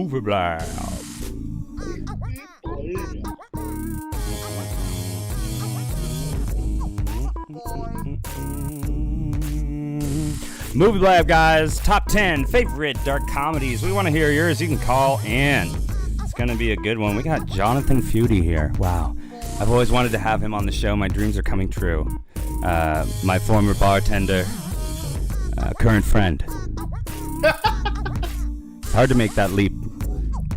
Movie Blab. Movie Blab, guys. Top 10 favorite dark comedies. We want to hear yours. You can call in. It's going to be a good one. We got Jonathan Feudy here. Wow. I've always wanted to have him on the show. My dreams are coming true. My former bartender, current friend. It's hard to make that leap,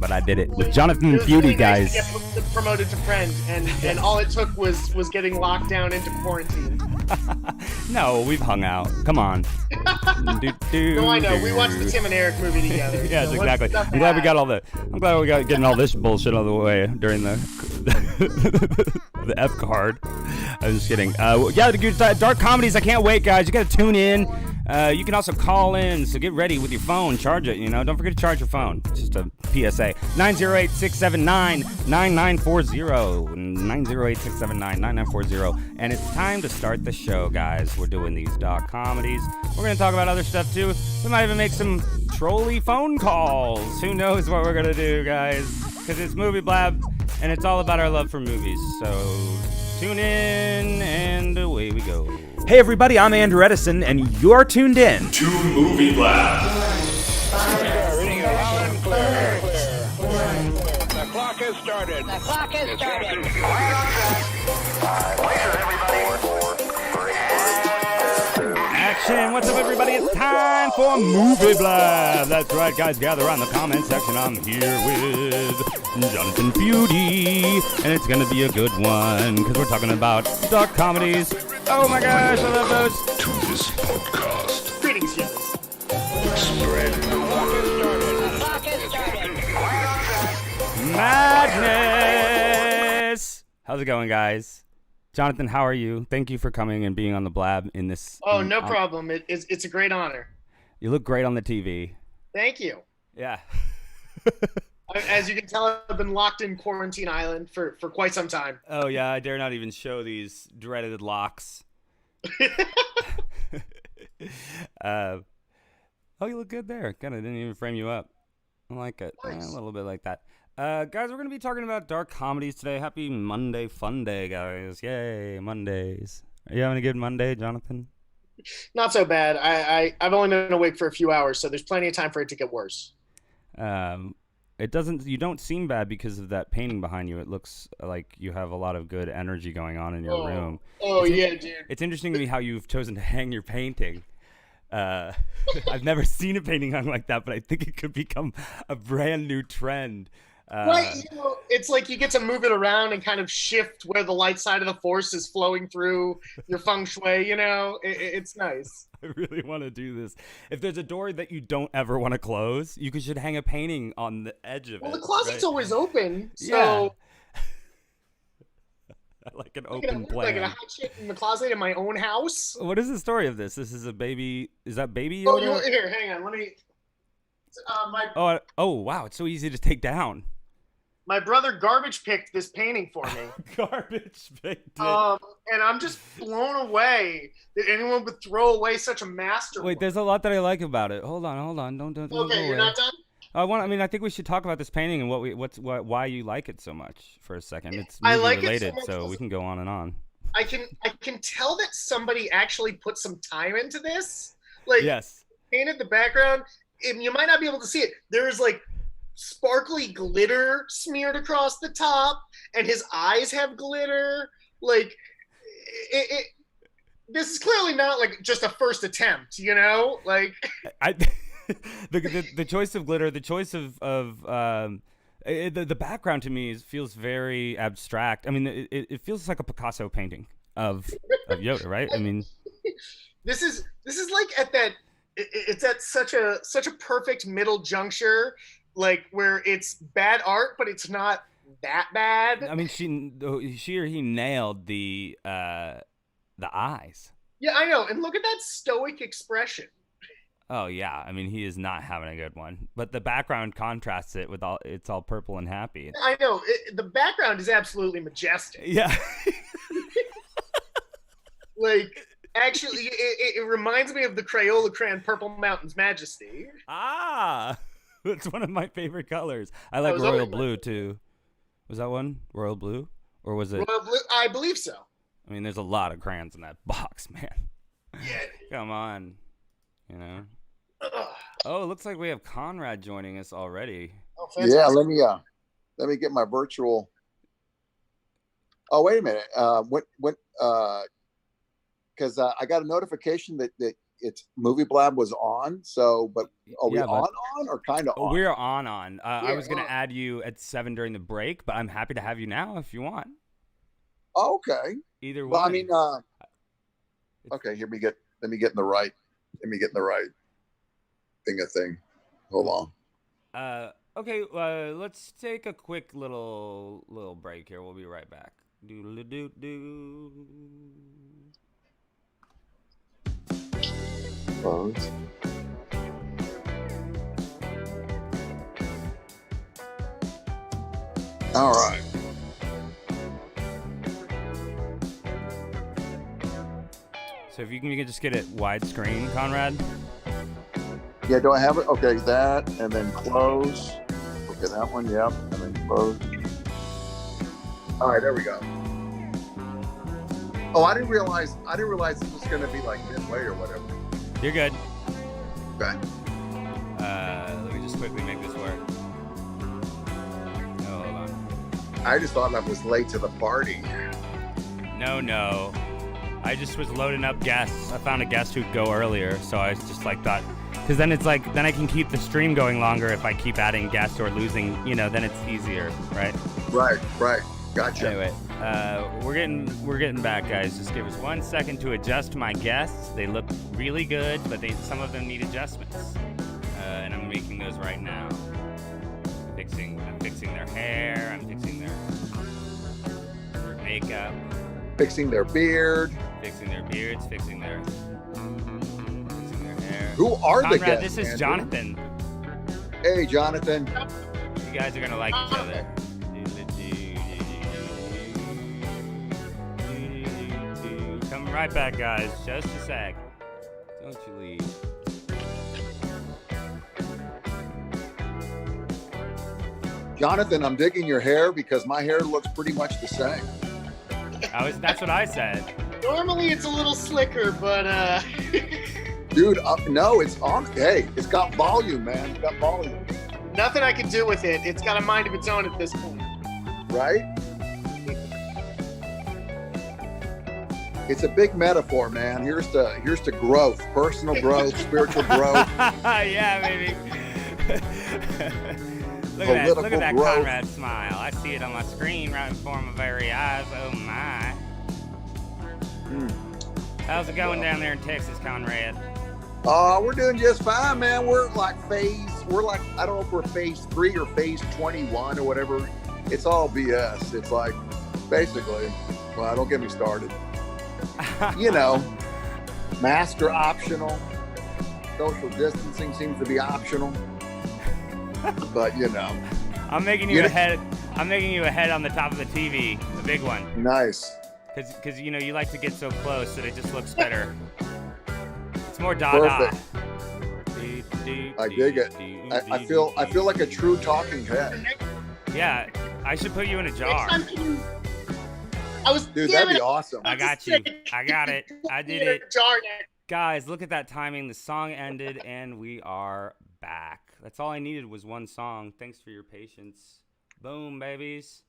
but I did it with Jonathan Feudy, guys. Get promoted to friend, and all it took was getting locked down into quarantine. No, we've hung out. Come on. No, I know. We watched the Tim and Eric movie together. Yes, so exactly. I'm glad we got getting all this bullshit out of the way during the the F card. I was just kidding. Yeah, the dark comedies. I can't wait, guys. You got to tune in. You can also call in, so get ready with your phone. Charge it, Don't forget to charge your phone. It's just a PSA. 908-679-9940. 908-679-9940. And it's time to start the show, guys. We're doing these dark comedies. We're going to talk about other stuff, too. We might even make some trolly phone calls. Who knows what we're going to do, guys? Because it's Movie Blab, and it's all about our love for movies. So tune in, and away we go. Hey everybody, I'm Andrew Edison, and you're tuned in to Movie Blab. The clock has started. Action! What's up, everybody? It's time for Movie Blab. That's right, guys. Gather around the comment section. I'm here with Jonathan Feudy, and it's gonna be a good one because we're talking about dark comedies. Oh my gosh, I love those. To this podcast. Greetings, humans. Spread madness. How's it going, guys? Jonathan, how are you? Thank you for coming and being on the Blab in this. Oh, no problem. It's a great honor. You look great on the TV. Thank you. Yeah. As you can tell, I've been locked in Quarantine Island for quite some time. Oh, yeah, I dare not even show these dreaded locks. Oh, you look good there. Kind of didn't even frame you up. I like it. Nice. A little bit like that. Guys, we're going to be talking about dark comedies today. Happy Monday fun day, guys. Yay, Mondays. Are you having a good Monday, Jonathan? Not so bad. I've only been awake for a few hours, so there's plenty of time for it to get worse. You don't seem bad because of that painting behind you. It looks like you have a lot of good energy going on in your room. Yeah, dude. It's interesting to me how you've chosen to hang your painting. I've never seen a painting hung like that, but I think it could become a brand new trend. Right, it's like you get to move it around and kind of shift where the light side of the force is flowing through your feng shui, it's nice. I really want to do this. If there's a door that you don't ever want to close, you should hang a painting on the edge of it. Well, the closet's always open, so... Yeah. I like an open plan. Like a hot chick in the closet in my own house. What is the story of this? This is a baby... Is that Baby Oh, Yoda? here, hang on, let me... Oh, wow, it's so easy to take down. My brother garbage picked this painting for me. Garbage picked it. And I'm just blown away that anyone would throw away such a masterwork. Wait, there's a lot that I like about it. Hold on. Don't Okay, go you're away. not done? I think we should talk about this painting and why you like it so much for a second. It's I movie like related, it so we can go on and on. I can tell that somebody actually put some time into this. Like, Yes. painted the background, and you might not be able to see it. There's like sparkly glitter smeared across the top, and his eyes have glitter. Like, this is clearly not like just a first attempt, Like, the choice of glitter, the choice of the background to me feels very abstract. I mean, it feels like a Picasso painting of Yoda, right? I mean, this is like it's at such a perfect middle juncture, like where it's bad art, but it's not that bad. I mean, she or he nailed the eyes. Yeah, I know. And look at that stoic expression. Oh yeah, I mean, he is not having a good one. But the background contrasts it with it's all purple and happy. I know. The background is absolutely majestic. Yeah. Like, actually, it reminds me of the Crayola crayon Purple Mountain's Majesty. Ah. It's one of my favorite colors. I like was royal always blue too. Was that one royal blue, or was it? Royal blue, I believe so. I mean, there's a lot of crayons in that box, man. Yeah. Come on, you know. Ugh. Oh, it looks like we have Conrad joining us already. Oh, Yeah, fantastic. let me get my virtual. Oh, wait a minute. Because I got a notification that it's Movie Blab was on. So, but are we Yeah, but- on or kind of on? We're on. I Yeah, was gonna on. add you at 7 during the break, but I'm happy to have you now if you want. Oh, okay. Either Well, one. I mean, okay. Let me get in the right thing. Hold on. Okay. Let's take a quick little break here. We'll be right back. Doodle-doo-doo. Phones. All right. So if you can just get it widescreen, Conrad. Yeah, do I have it? Okay, that and then close. Okay, that one, yep, and then close. All right, there we go. Oh, I didn't realize this was gonna be like midway or whatever. You're good. Okay. Let me just quickly make this work. Oh, hold on. I just thought I was late to the party. No. I just was loading up guests. I found a guest who'd go earlier, so I just like thought, because then it's like, then I can keep the stream going longer if I keep adding guests or losing, then it's easier, right? Right. Gotcha. Anyway, we're getting back, guys. Just give us 1 second to adjust my guests. They look really good, but some of them need adjustments, and I'm making those right now. I'm fixing their hair. I'm fixing their makeup. Fixing their beard. Fixing their beards, fixing their hair. Who are the Conrad, guests? this is Andrew? Jonathan. Hey, Jonathan. You guys are gonna like each other. Coming right back, guys. Just a sec. Don't you leave. Jonathan, I'm digging your hair because my hair looks pretty much the same. That's what I said. Normally it's a little slicker, but Dude, no, it's on. Hey, it's got volume, man. It's got volume. nothing I can do with it. It's got a mind of its own at this point. Right? It's a big metaphor, man. Here's to growth, personal growth, spiritual growth. Yeah, baby. Look at Political that growth. Conrad smile. I see it on my screen right before my very eyes. Oh my. How's it going down there in Texas, Conrad? We're doing just fine, man. We're like I don't know if we're phase 3 or phase 21 or whatever. It's all BS. It's like basically, well, don't get me started. Masks are optional. Social distancing seems to be optional. But I'm making you ahead. I'm making you ahead on the top of the TV, the big one. nice. Because you like to get so close that it just looks better. It's more da-da. Perfect. I dig it. I feel like a true talking head. Yeah, I should put you in a jar. Next time, can you... I was. Dude, damn that'd be it, awesome. I got you. I got it. I did it. Jar next. Guys, look at that timing. The song ended and we are back. That's all I needed was one song. Thanks for your patience. Boom, babies.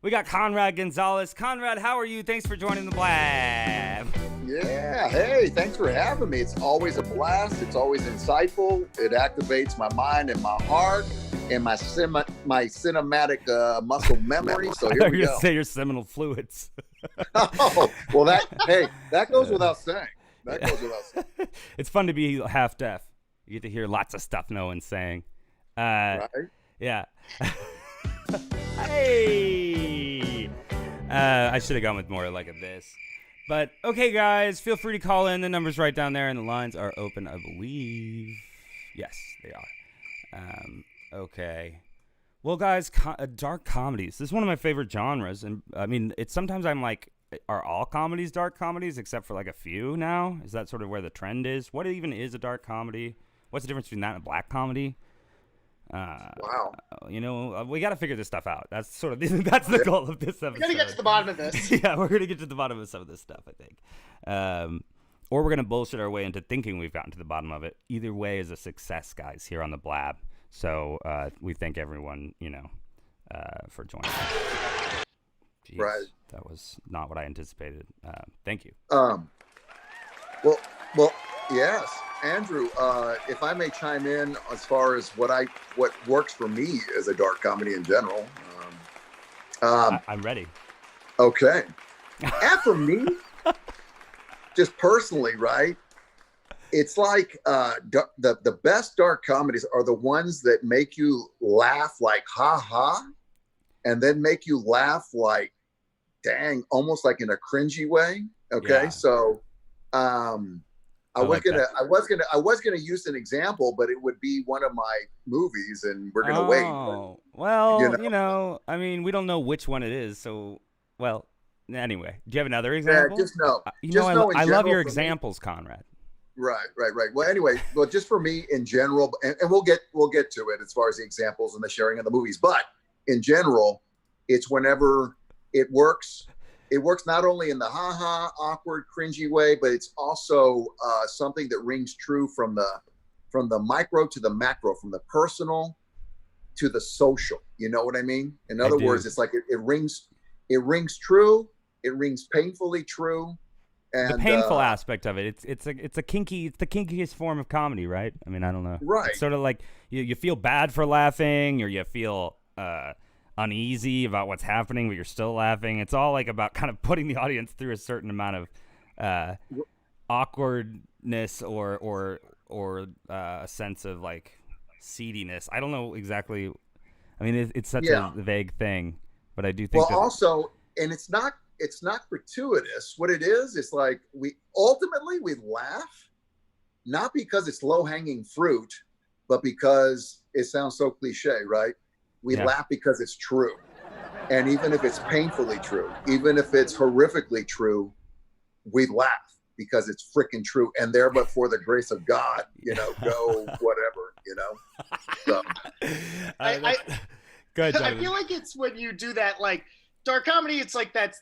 We got Conrad Gonzalez. Conrad, how are you? Thanks for joining the Blab. Yeah, hey, thanks for having me. It's always a blast. It's always insightful. It activates my mind and my heart and my cinematic muscle memory. So here we go. Say your seminal fluids. Oh, well, that goes without saying. That goes without saying. It's fun to be half deaf. You get to hear lots of stuff no one's saying. Right? Yeah. Hey. I should have gone with more like this. But okay, guys, feel free to call in. The number's right down there, and the lines are open, I believe. Yes, they are. Okay. Well, guys, dark comedies. This is one of my favorite genres, and I mean, sometimes I'm like, are all comedies dark comedies except for like a few now? Is that sort of where the trend is? What even is a dark comedy? What's the difference between that and a black comedy? Wow. You know, we got to figure this stuff out. That's sort of that's the goal of this episode. We gotta get to the bottom of this. Yeah, we're gonna get to the bottom of some of this stuff, I think. Or we're gonna bullshit our way into thinking we've gotten to the bottom of it. Either way is a success, guys, here on the Blab. So we thank everyone, for joining us. Jeez, Right. That was not what I anticipated. Thank you. Well, yes, Andrew. If I may chime in as far as what works for me as a dark comedy in general. I'm ready. Okay. And for me, just personally, right? It's like the best dark comedies are the ones that make you laugh like ha ha, and then make you laugh like dang, almost like in a cringy way. Okay, Yeah. so I was like that. gonna use an example, but it would be one of my movies, and we're gonna wait. Well, You know. I mean, we don't know which one it is, so anyway. Do you have another example? Just know. I love your for me- examples, Conrad. Right. Well, anyway, just for me in general, and we'll get to it as far as the examples and the sharing of the movies. But in general, it's whenever it works. It works not only in the ha-ha, awkward, cringy way, but it's also something that rings true from the micro to the macro, from the personal to the social. You know what I mean? In other words, it's like it rings true. It rings painfully true. And The painful aspect of it, it's the kinkiest form of comedy, right? I mean, I don't know. Right. It's sort of like you feel bad for laughing, or you feel uneasy about what's happening, but you're still laughing. It's all like about kind of putting the audience through a certain amount of awkwardness or a sense of like seediness. I don't know exactly. I mean, it's such a vague thing, but I do think. Well, also, and it's not gratuitous. What it is, it's like we laugh, not because it's low hanging fruit, but because it sounds so cliche, right? We laugh because it's true. And even if it's painfully true, even if it's horrifically true, we laugh because it's freaking true. And there, but for the grace of God, go whatever, So. Go ahead, I Jonathan. feel like it's when you do that, like dark comedy. It's like that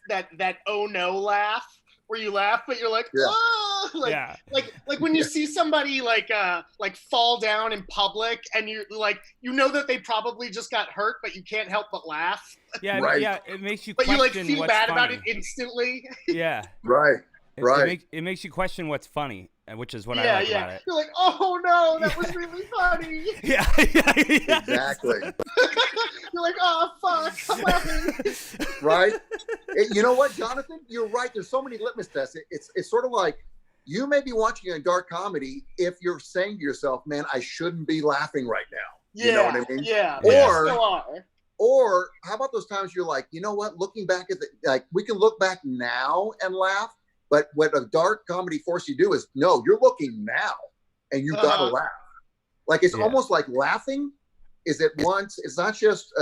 oh no laugh where you laugh, but you're like, oh, like when you see somebody like fall down in public, and you like that they probably just got hurt, but you can't help but laugh. Yeah, Right. yeah. It makes you. But you question feel what's bad funny. about it instantly. Yeah. Right. It makes you question what's funny, which is what I Yeah, like about yeah. it. You're like, oh no, that was really funny. Yeah. Exactly. You're like, oh fuck, I'm laughing. Right. You know what, Jonathan? You're right. There's so many litmus tests. It's sort of like you may be watching a dark comedy if you're saying to yourself, man, I shouldn't be laughing right now. Yeah, You know what I mean? Yeah. Or- they still are. Or how about those times you're like, you know what? Looking back at we can look back now and laugh, but what a dark comedy forces you to do is, no, you're looking now and you gotta laugh. Like it's almost like laughing is at once. It's not just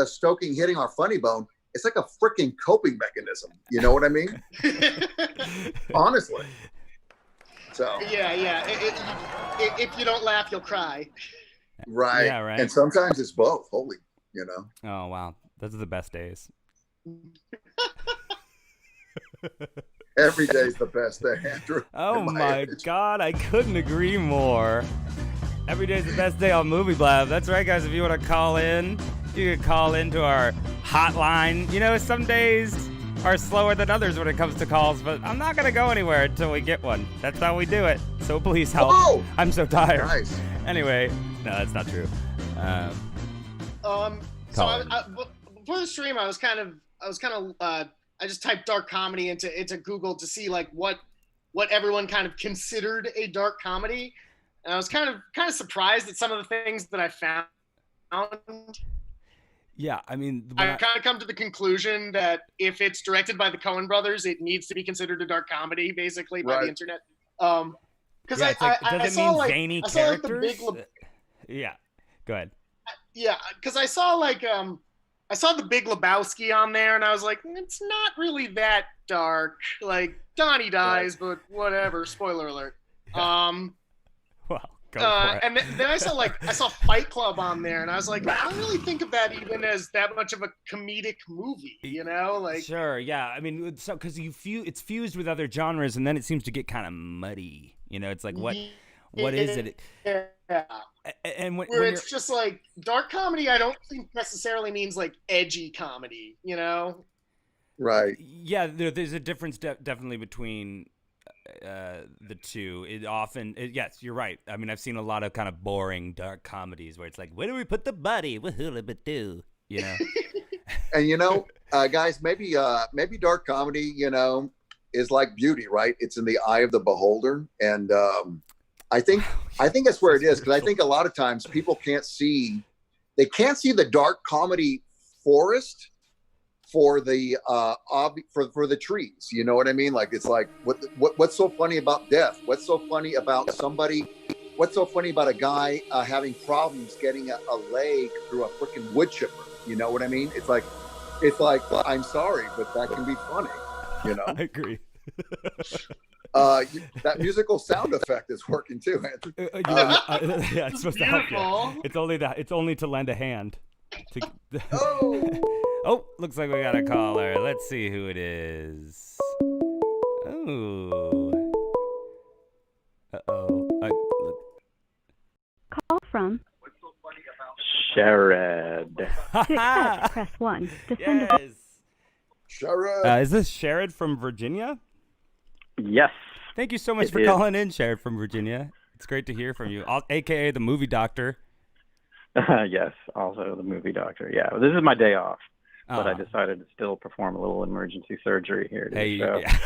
hitting our funny bone. It's like a freaking coping mechanism. You know what I mean? Honestly. So. Yeah. If you don't laugh, you'll cry. Right. Yeah, right. And sometimes it's both. Holy. Oh wow, those are the best days. Every day's the best day, Andrew. Oh my God, I couldn't agree more. Every day's the best day on Movie Blab. That's right, guys. If you want to call in, you can call into our hotline. Some days are slower than others when it comes to calls, but I'm not gonna go anywhere until we get one. That's how we do it. So please help. Whoa! I'm so tired. Nice. Anyway, no, that's not true. So before the stream, I just typed dark comedy into Google to see like what everyone kind of considered a dark comedy, and I was kind of surprised at some of the things that I found. Yeah, I mean, I kind of come to the conclusion that if it's directed by the Coen brothers, it needs to be considered a dark comedy, basically, by the internet. Because does it mean zany characters? Yeah, go ahead. Yeah, because I saw the Big Lebowski on there, and I was like, it's not really that dark. Like Donnie dies, but whatever. Spoiler alert. Well, And then I saw Fight Club on there, and I was like, I don't really think of that even as that much of a comedic movie, you know? Like, sure, yeah. I mean, so because it's fused with other genres, and then it seems to get kind of muddy. You know, it's like what is it? Yeah. And when it's just like dark comedy, I don't think necessarily means like edgy comedy, you know? Right. Yeah, there's a difference definitely between the two. Yes, you're right. I mean, I've seen a lot of kind of boring dark comedies where it's like, where do we put the body? Wahoo-la-ba-doo, you know? And you know, guys, maybe dark comedy, you know, is like beauty, right? It's in the eye of the beholder. And I think that's where it is, because I think a lot of times people can't see the dark comedy forest for the for the trees. You know what I mean? Like, it's like, what's so funny about death? What's so funny about somebody? What's so funny about a guy having problems getting a leg through a freaking wood chipper? You know what I mean? It's like, I'm sorry, but that can be funny. You know? I agree. That musical sound effect is working too, Andrew. Yeah, it's supposed to help you. It's only to lend a hand. Oh, looks like we got a caller. Let's see who it is. Oh. Call from Sherrod. to accept, press 1. To send a Yes. Sherrod. Is this Sherrod from Virginia? Yes. Thank you so much for calling in, Sherrod from Virginia. It's great to hear from you, a.k.a. the movie doctor. Yes, also the movie doctor. Yeah, this is my day off, but I decided to still perform a little emergency surgery here to the show. Yeah.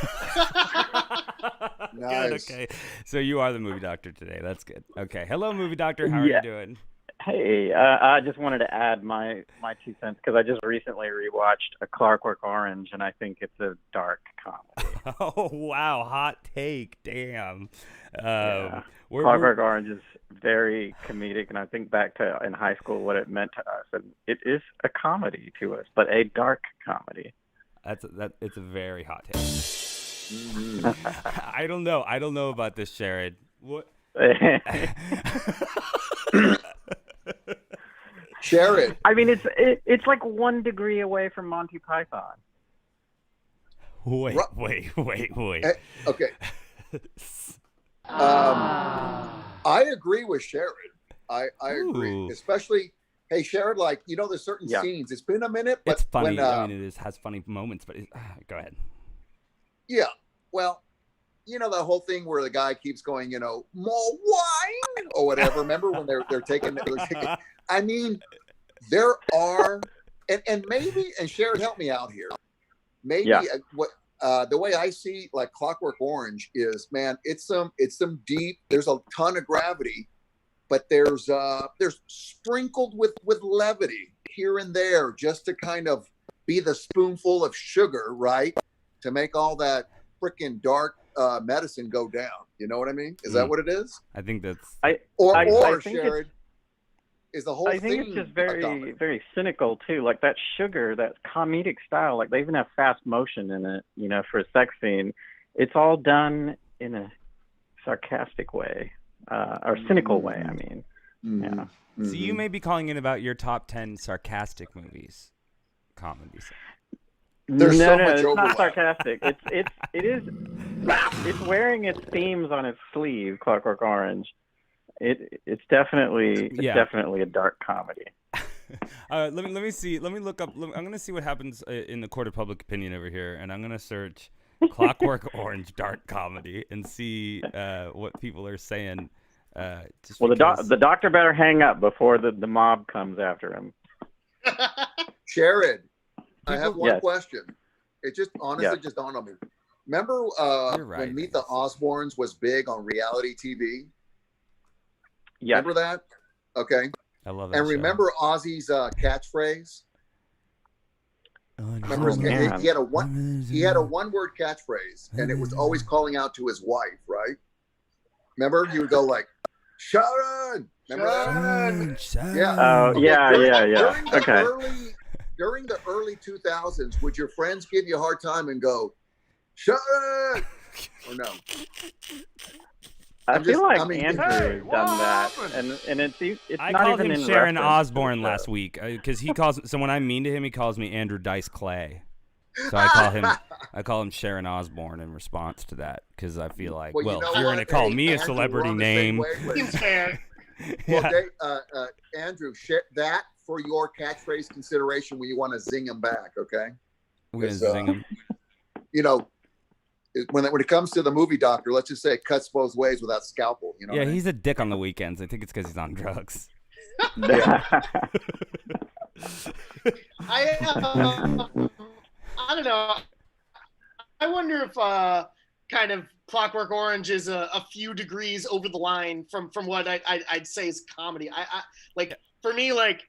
Nice. Good, okay. So you are the movie doctor today. That's good. Okay. Hello, movie doctor. How are you doing? Hey, I just wanted to add my 2 cents, because I just recently rewatched A Clockwork Orange, and I think it's a dark comedy. Oh, wow. Hot take. Damn. Clockwork Orange is very comedic, and I think back to in high school what it meant to us, and it is a comedy to us, but a dark comedy. It's a very hot take. Mm-hmm. I don't know about this, Sherrod. What? Sherrod. I mean, it's like 1 degree away from Monty Python. Wait. Okay. I agree with Sherrod. I agree, especially. Hey, Sherrod, like, you know, there's certain scenes. It's been a minute, but it's funny. When, I mean, it has funny moments, but go ahead. Yeah. Well, you know, the whole thing where the guy keeps going, you know, more wine or whatever. Remember when they're taking. I mean, there are, and maybe, and Sherrod, help me out here. Maybe the way I see like Clockwork Orange is, man, it's some deep. There's a ton of gravity, but there's sprinkled with levity here and there, just to kind of be the spoonful of sugar, right, to make all that freaking dark medicine go down. You know what I mean? Is that what it is? I think that's. Or think Sherrod, is the whole thing? I think it's just very, very cynical too. Like that sugar, that comedic style. Like they even have fast motion in it. You know, for a sex scene, it's all done in a sarcastic way, or cynical way. I mean, yeah. So you may be calling in about your top 10 sarcastic comedies. There's so much it's overlap. not sarcastic. It's wearing its themes on its sleeve. Clockwork Orange. It's definitely a dark comedy. Let me see. Let me look up. I'm gonna see what happens in the court of public opinion over here, and I'm gonna search Clockwork Orange dark comedy and see what people are saying. The doctor better hang up before the mob comes after him. Sherrod, I have one question. It just honestly just dawned on me. Remember when Meet the Osbournes was big on reality TV? Yeah. Remember that? Okay. I love that. And remember Ozzy's catchphrase? Remember he had a one-word catchphrase, and it was always calling out to his wife, right? Remember, he would go like, "Sharon." Remember that? Yeah. Oh, yeah. During the early 2000s, would your friends give you a hard time and go, "Sharon," or no? I feel like I mean, Andrew has done that, and it's I not called even him in Sharon reference to the Osbourne show. last week because he calls. So when I'm mean to him, he calls me Andrew Dice Clay. So I call him Sharon Osbourne in response to that because I feel like, Well, you know if you're what? gonna call Hey, me a Andrew, celebrity we're on the same name, wavelength. Seems fair. Well, Andrew, share that for your catchphrase consideration when you want to zing him back, okay? we're gonna zing him. You know, when it comes to the movie doctor, let's just say it cuts both ways without scalpel. You know? Yeah, what I mean? he's a dick on the weekends. I think it's because he's on drugs. I don't know. I wonder if kind of Clockwork Orange is a few degrees over the line from what I'd say is comedy. I like for me like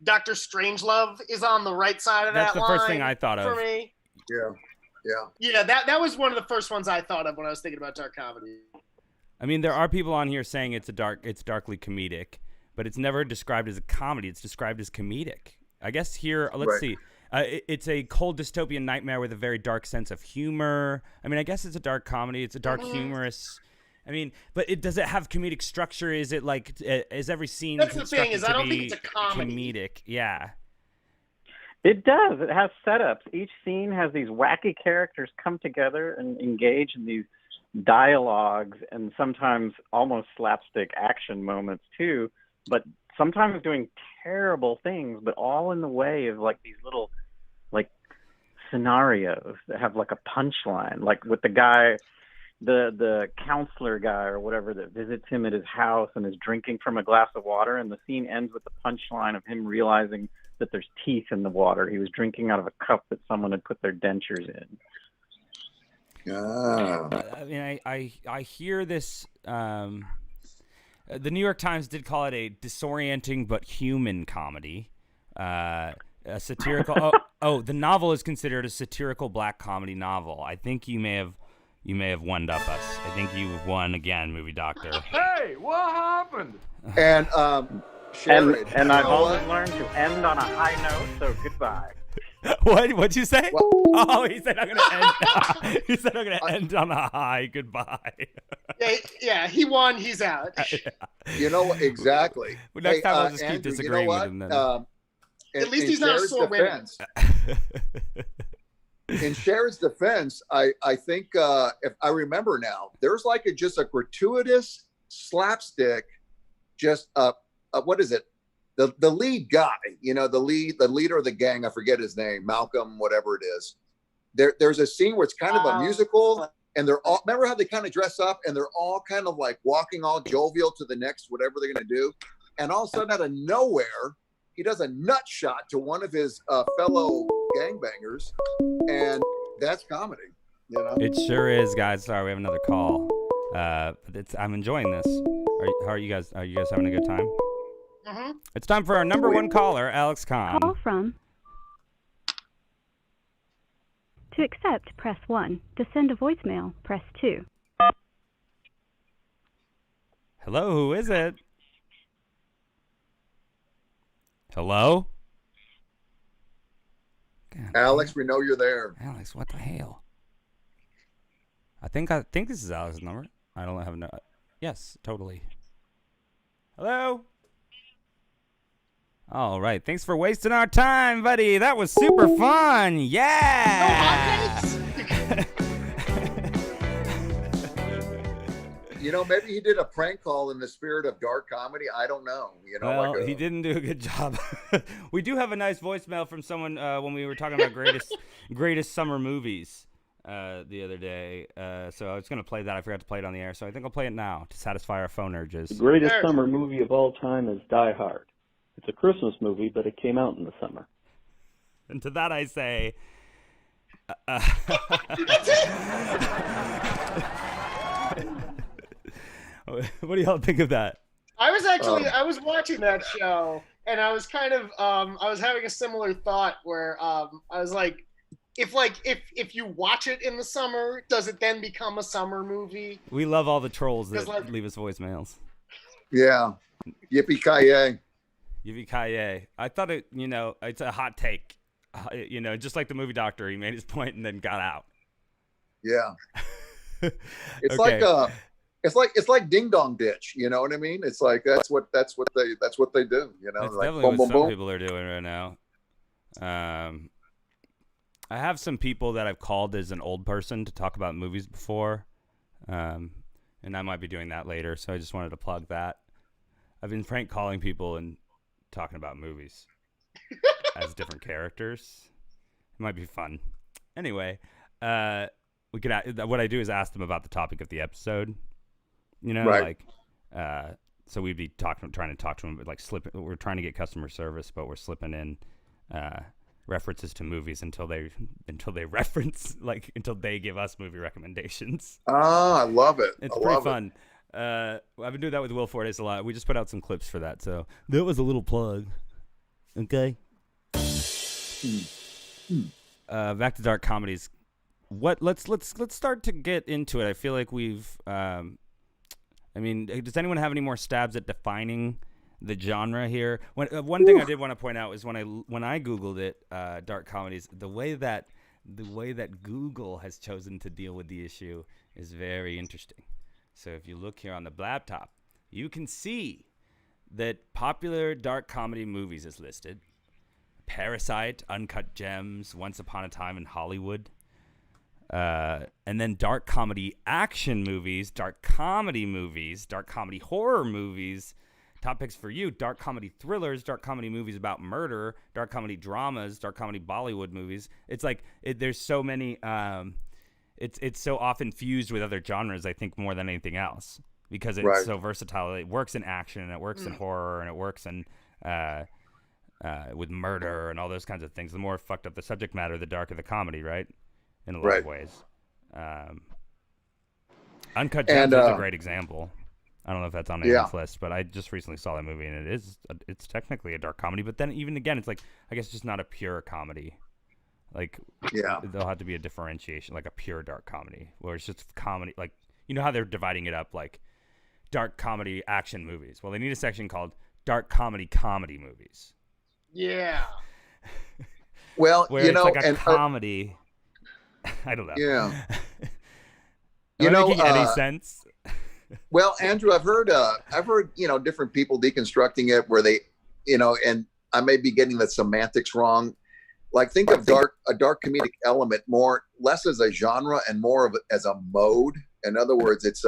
Dr. Strangelove is on the right side of That's that the line first thing I thought of. for me. Yeah. That was one of the first ones I thought of when I was thinking about dark comedy. I mean, there are people on here saying it's darkly comedic, but it's never described as a comedy. It's described as comedic. I guess here, let's see. It's a cold dystopian nightmare with a very dark sense of humor. I mean, I guess it's a dark comedy. It's a dark humorous. I mean, but does it have comedic structure? Is it like is every scene? That's the thing is I don't think it's a comedy. Comedic, yeah. It does. It has setups. Each scene has these wacky characters come together and engage in these dialogues and sometimes almost slapstick action moments too, but sometimes doing terrible things, but all in the way of like these little like scenarios that have like a punchline, like with the guy, the counselor guy or whatever that visits him at his house and is drinking from a glass of water, and the scene ends with the punchline of him realizing that there's teeth in the water. He was drinking out of a cup that someone had put their dentures in. I mean, I hear this. The New York Times did call it a disorienting but human comedy. A satirical. The novel is considered a satirical black comedy novel. I think you may have one up us. I think you've won again, movie doctor. Hey, what happened? And Sharon, and I've always learned to end on a high note. So goodbye. What'd you say? What? Oh, he said I'm gonna end. He said I'm gonna end on a high. Goodbye. Yeah, he won. He's out. You know what? Exactly. Well, next time I'll just keep Andrew, disagreeing with him then. At least he's not a sore winner. In Sharon's defense, I think if I remember now, there's like just a gratuitous slapstick, just what is it? The lead guy, you know, the leader of the gang, I forget his name, Malcolm, whatever it is. There's a scene where it's kind of a musical, and they're all, remember how they kind of dress up, and they're all kind of like walking all jovial to the next whatever they're going to do, and all of a sudden out of nowhere, he does a nut shot to one of his fellow gangbangers, and that's comedy. You know, It sure is, guys. Sorry, we have another call. I'm enjoying this. How are you guys? Are you guys having a good time? Mm-hmm. It's time for our number one caller, Alex Kahn. Call from. To accept, press 1. To send a voicemail, press 2. Hello, who is it? Hello? God, Alex, we know you're there. Alex, what the hell? I think this is Alex's number. I don't have no. Yes, totally. Hello? All right. Thanks for wasting our time, buddy. That was super fun. Yeah. You know, maybe he did a prank call in the spirit of dark comedy. I don't know. You know, Well, like he didn't do a good job. We do have a nice voicemail from someone when we were talking about greatest summer movies the other day. So I was going to play that. I forgot to play it on the air. So I think I'll play it now to satisfy our phone urges. The greatest summer movie of all time is Die Hard. It's a Christmas movie, but it came out in the summer. And to that I say... What do y'all think of that? I was watching that show, and I was kind of I was having a similar thought where I was like if you watch it in the summer, does it then become a summer movie? We love all the trolls that like, leave us voicemails. Yeah. Yippee-ki-yay. Yippee-ki-yay. I thought it's a hot take. Just like the movie doctor, he made his point and then got out. Yeah. It's Okay. like it's like Ding Dong Ditch. You know what I mean? It's like that's what they do. You know, That's like definitely boom, what boom, some boom. people are doing right now. I have some people that I've called as an old person to talk about movies before, and I might be doing that later. So I just wanted to plug that. I've been prank calling people and talking about movies as different characters. It might be fun. Anyway, we could. What I do is ask them about the topic of the episode. You know, Right. like, so we'd be trying to talk to them, but like we're trying to get customer service, but we're slipping in references to movies until they reference, like, until they give us movie recommendations. I love it. It's I pretty love fun. I've been doing that with Will Fordyce a lot. We just put out some clips for that, so that was a little plug. Okay. Back to dark comedies. Let's start to get into it. I feel like we've I mean, does anyone have any more stabs at defining the genre here? One thing I did want to point out is when I Googled it, dark comedies, the way that Google has chosen to deal with the issue is very interesting. So if you look here on the laptop, you can see that popular dark comedy movies is listed: Parasite, Uncut Gems, Once Upon a Time in Hollywood. And then dark comedy action movies, dark comedy horror movies. Top picks for you: dark comedy thrillers, dark comedy movies about murder, dark comedy dramas, dark comedy Bollywood movies. It's like there's so many. It's so often fused with other genres, I think, more than anything else, because it's so versatile. It works in action, and it works in horror, and it works in with murder and all those kinds of things. The more fucked up the subject matter, the darker the comedy, right? In a lot of ways. Uncut Gems is a great example. I don't know if that's on anyone's list, but I just recently saw that movie, and it's technically a dark comedy, but then even again, it's like, I guess, just not a pure comedy. Like, there'll have to be a differentiation, like a pure dark comedy, where it's just comedy. Like, you know how they're dividing it up, like dark comedy action movies. Well, they need a section called dark comedy movies. Yeah. Well, where it's like a comedy. I don't know. Yeah. Am I making any sense? Well, Andrew, I've heard different people deconstructing it where they, and I may be getting the semantics wrong. Like, think of a dark comedic element less as a genre and more of as a mode. In other words, it's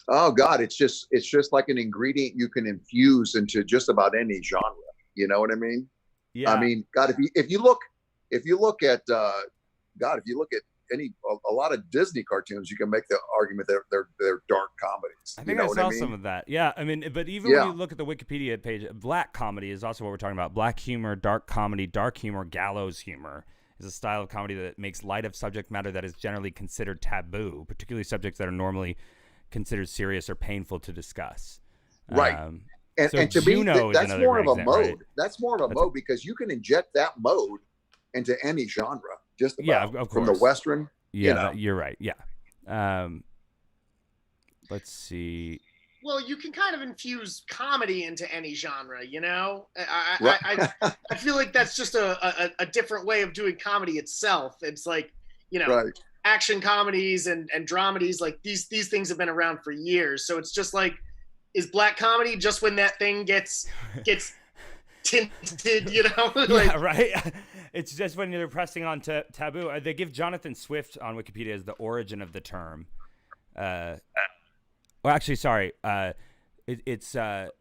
it's just like an ingredient you can infuse into just about any genre. You know what I mean? Yeah. I mean, God, if you look at a lot of Disney cartoons, you can make the argument that they're dark comedies. I think I saw some of that. Yeah, I mean, but even when you look at the Wikipedia page, black comedy is also what we're talking about. Black humor, dark comedy, dark humor, gallows humor is a style of comedy that makes light of subject matter that is generally considered taboo, particularly subjects that are normally considered serious or painful to discuss. Right. And to me, that's more of a mode. Right? That's more of a mode because you can inject that mode into any genre. Just about, of course. From the Western. Yeah, you're right. Yeah. Let's see. Well, you can kind of infuse comedy into any genre, you know? I feel like that's just a different way of doing comedy itself. It's like, action comedies and dramedies, like these things have been around for years. So it's just like, is black comedy just when that thing gets tinted, Yeah, right. It's just when they're pressing on taboo. They give Jonathan Swift on Wikipedia as the origin of the term. Well, actually, sorry. It's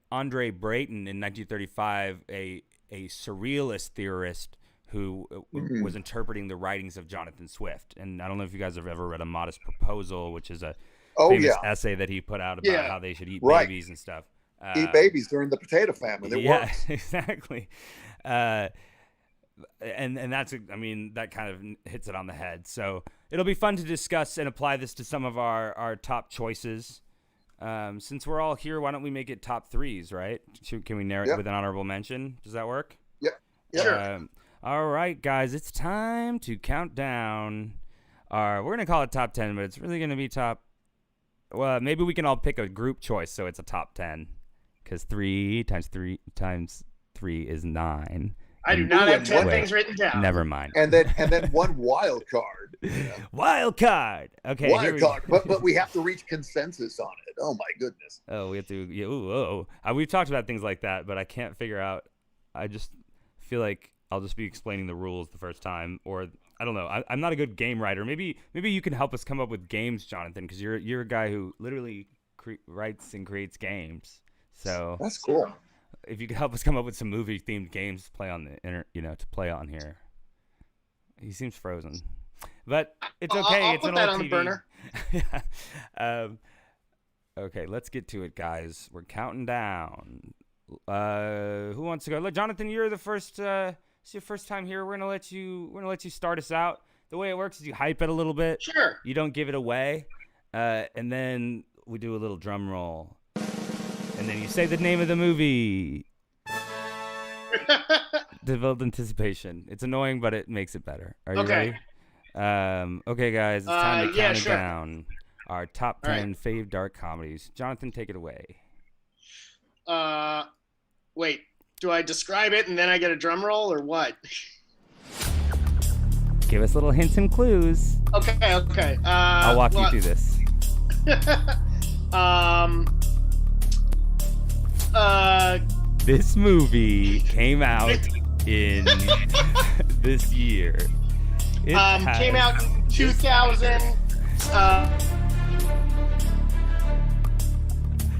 Andre Brayton in 1935, a surrealist theorist who was interpreting the writings of Jonathan Swift. And I don't know if you guys have ever read A Modest Proposal, which is a famous essay that he put out about how they should eat babies and stuff. Eat babies during the potato famine. It works. Exactly. And that's, I mean, that kind of hits it on the head. So it'll be fun to discuss and apply this to some of our top choices. Since we're all here, why don't we make it top threes, right? Can we narrow it with an honorable mention? Does that work? Yeah. Sure. All right, guys, it's time to count down we're going to call it top 10, but it's really going to be well, maybe we can all pick a group choice so it's a top 10. Because 3 times 3 is 9. I do not have 10 Wait, things written down. Never mind. And then one wild card. You know? Wild card. Okay. Wild card. But we have to reach consensus on it. Oh my goodness. Oh, we have to. Yeah, we've talked about things like that, but I can't figure out. I just feel like I'll just be explaining the rules the first time, or I don't know. I'm not a good game writer. Maybe you can help us come up with games, Jonathan, because you're a guy who literally writes and creates games. So that's cool. If you could help us come up with some movie-themed games to play on to play on here. He seems frozen, but it's okay. I'll it's put an that old on TV. the burner. Yeah. Okay, let's get to it, guys. We're counting down. Who wants to go? Look, Jonathan, you're the first. It's your first time here. We're gonna let you start us out. The way it works is you hype it a little bit. Sure. You don't give it away, and then we do a little drum roll. And then you say the name of the movie. Develop anticipation. It's annoying, but it makes it better. Are you ready? Okay, guys. It's time to count it down. Our top 10 fave dark comedies. Jonathan, take it away. Wait. Do I describe it and then I get a drum roll, or what? Give us little hints and clues. Okay. I'll walk you through this. This movie came out in this year. It came out in 2000.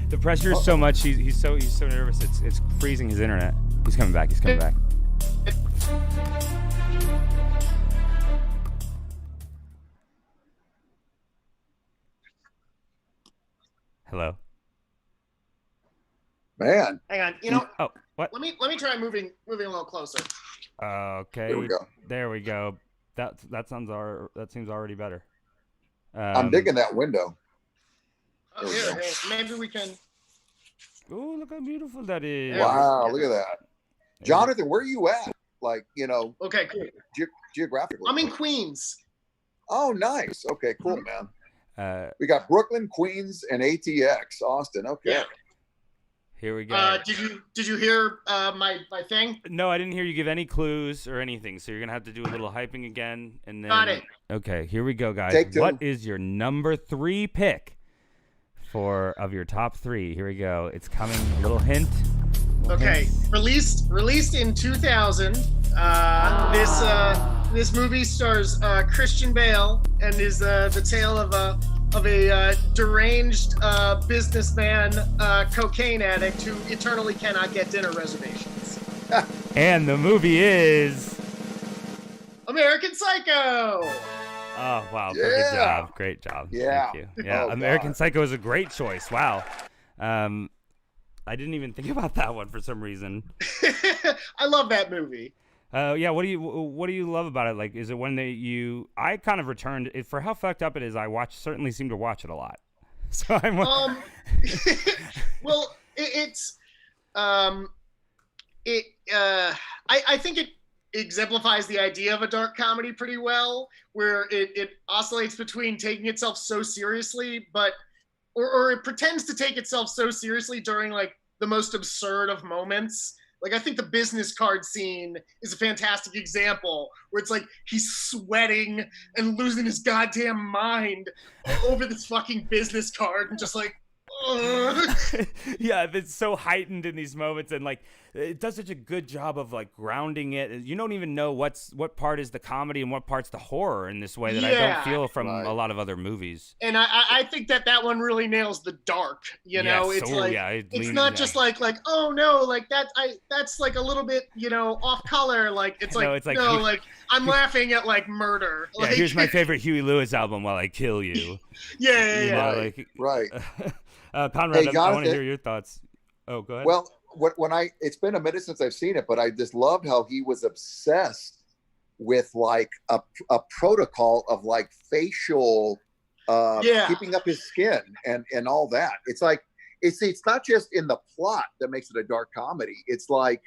The pressure is so much. He's so nervous. It's freezing his internet. He's coming back. Hello. Man. Hang on. You know. Oh, what? Let me try moving a little closer. Okay. There we go. That seems already better. I'm digging that window. Oh, here, maybe we can. Oh, look how beautiful that is! Wow, look at that, Jonathan. Where are you at? Like, Okay, cool. Geographically. I'm in Queens. Oh, nice. Okay, cool, man. We got Brooklyn, Queens, and ATX, Austin. Okay. Yeah. Here we go. Did you hear my thing? No, I didn't hear you give any clues or anything. So you're gonna have to do a little hyping again, and then. Got it. Okay, here we go, guys. Take two. What is your number 3 pick of your top 3? Here we go. It's coming. A little hint. Okay, released in 2000. This movie stars Christian Bale and is the tale of a deranged businessman, cocaine addict who eternally cannot get dinner reservations. And the movie is American Psycho. Oh wow! Good job, great job. Yeah. Thank you. Yeah, American Psycho is a great choice. Wow. I didn't even think about that one for some reason. I love that movie. Yeah. What do you love about it? Like, is it one that I kind of returned it for how fucked up it is? I certainly seem to watch it a lot. So I'm. Well, I think it exemplifies the idea of a dark comedy pretty well, where it oscillates between taking itself so seriously, or it pretends to take itself so seriously during like the most absurd of moments. Like, I think the business card scene is a fantastic example where it's like he's sweating and losing his goddamn mind over this fucking business card and just like, yeah, it's so heightened in these moments, and like it does such a good job of like grounding it. You don't even know what part is the comedy and what part's the horror in this way that I don't feel from a lot of other movies. And I think that one really nails the dark. You know, it's it's not just like oh no, like that's like a little bit off color. Like it's like like I'm laughing at like murder. Yeah, like, here's my favorite Huey Lewis album while I kill you. Yeah. Right. Conrad, I want to hear your thoughts. Oh, go ahead. Well, it's been a minute since I've seen it, but I just loved how he was obsessed with like a protocol of like facial, keeping up his skin and all that. It's like, it's not just in the plot that makes it a dark comedy. It's like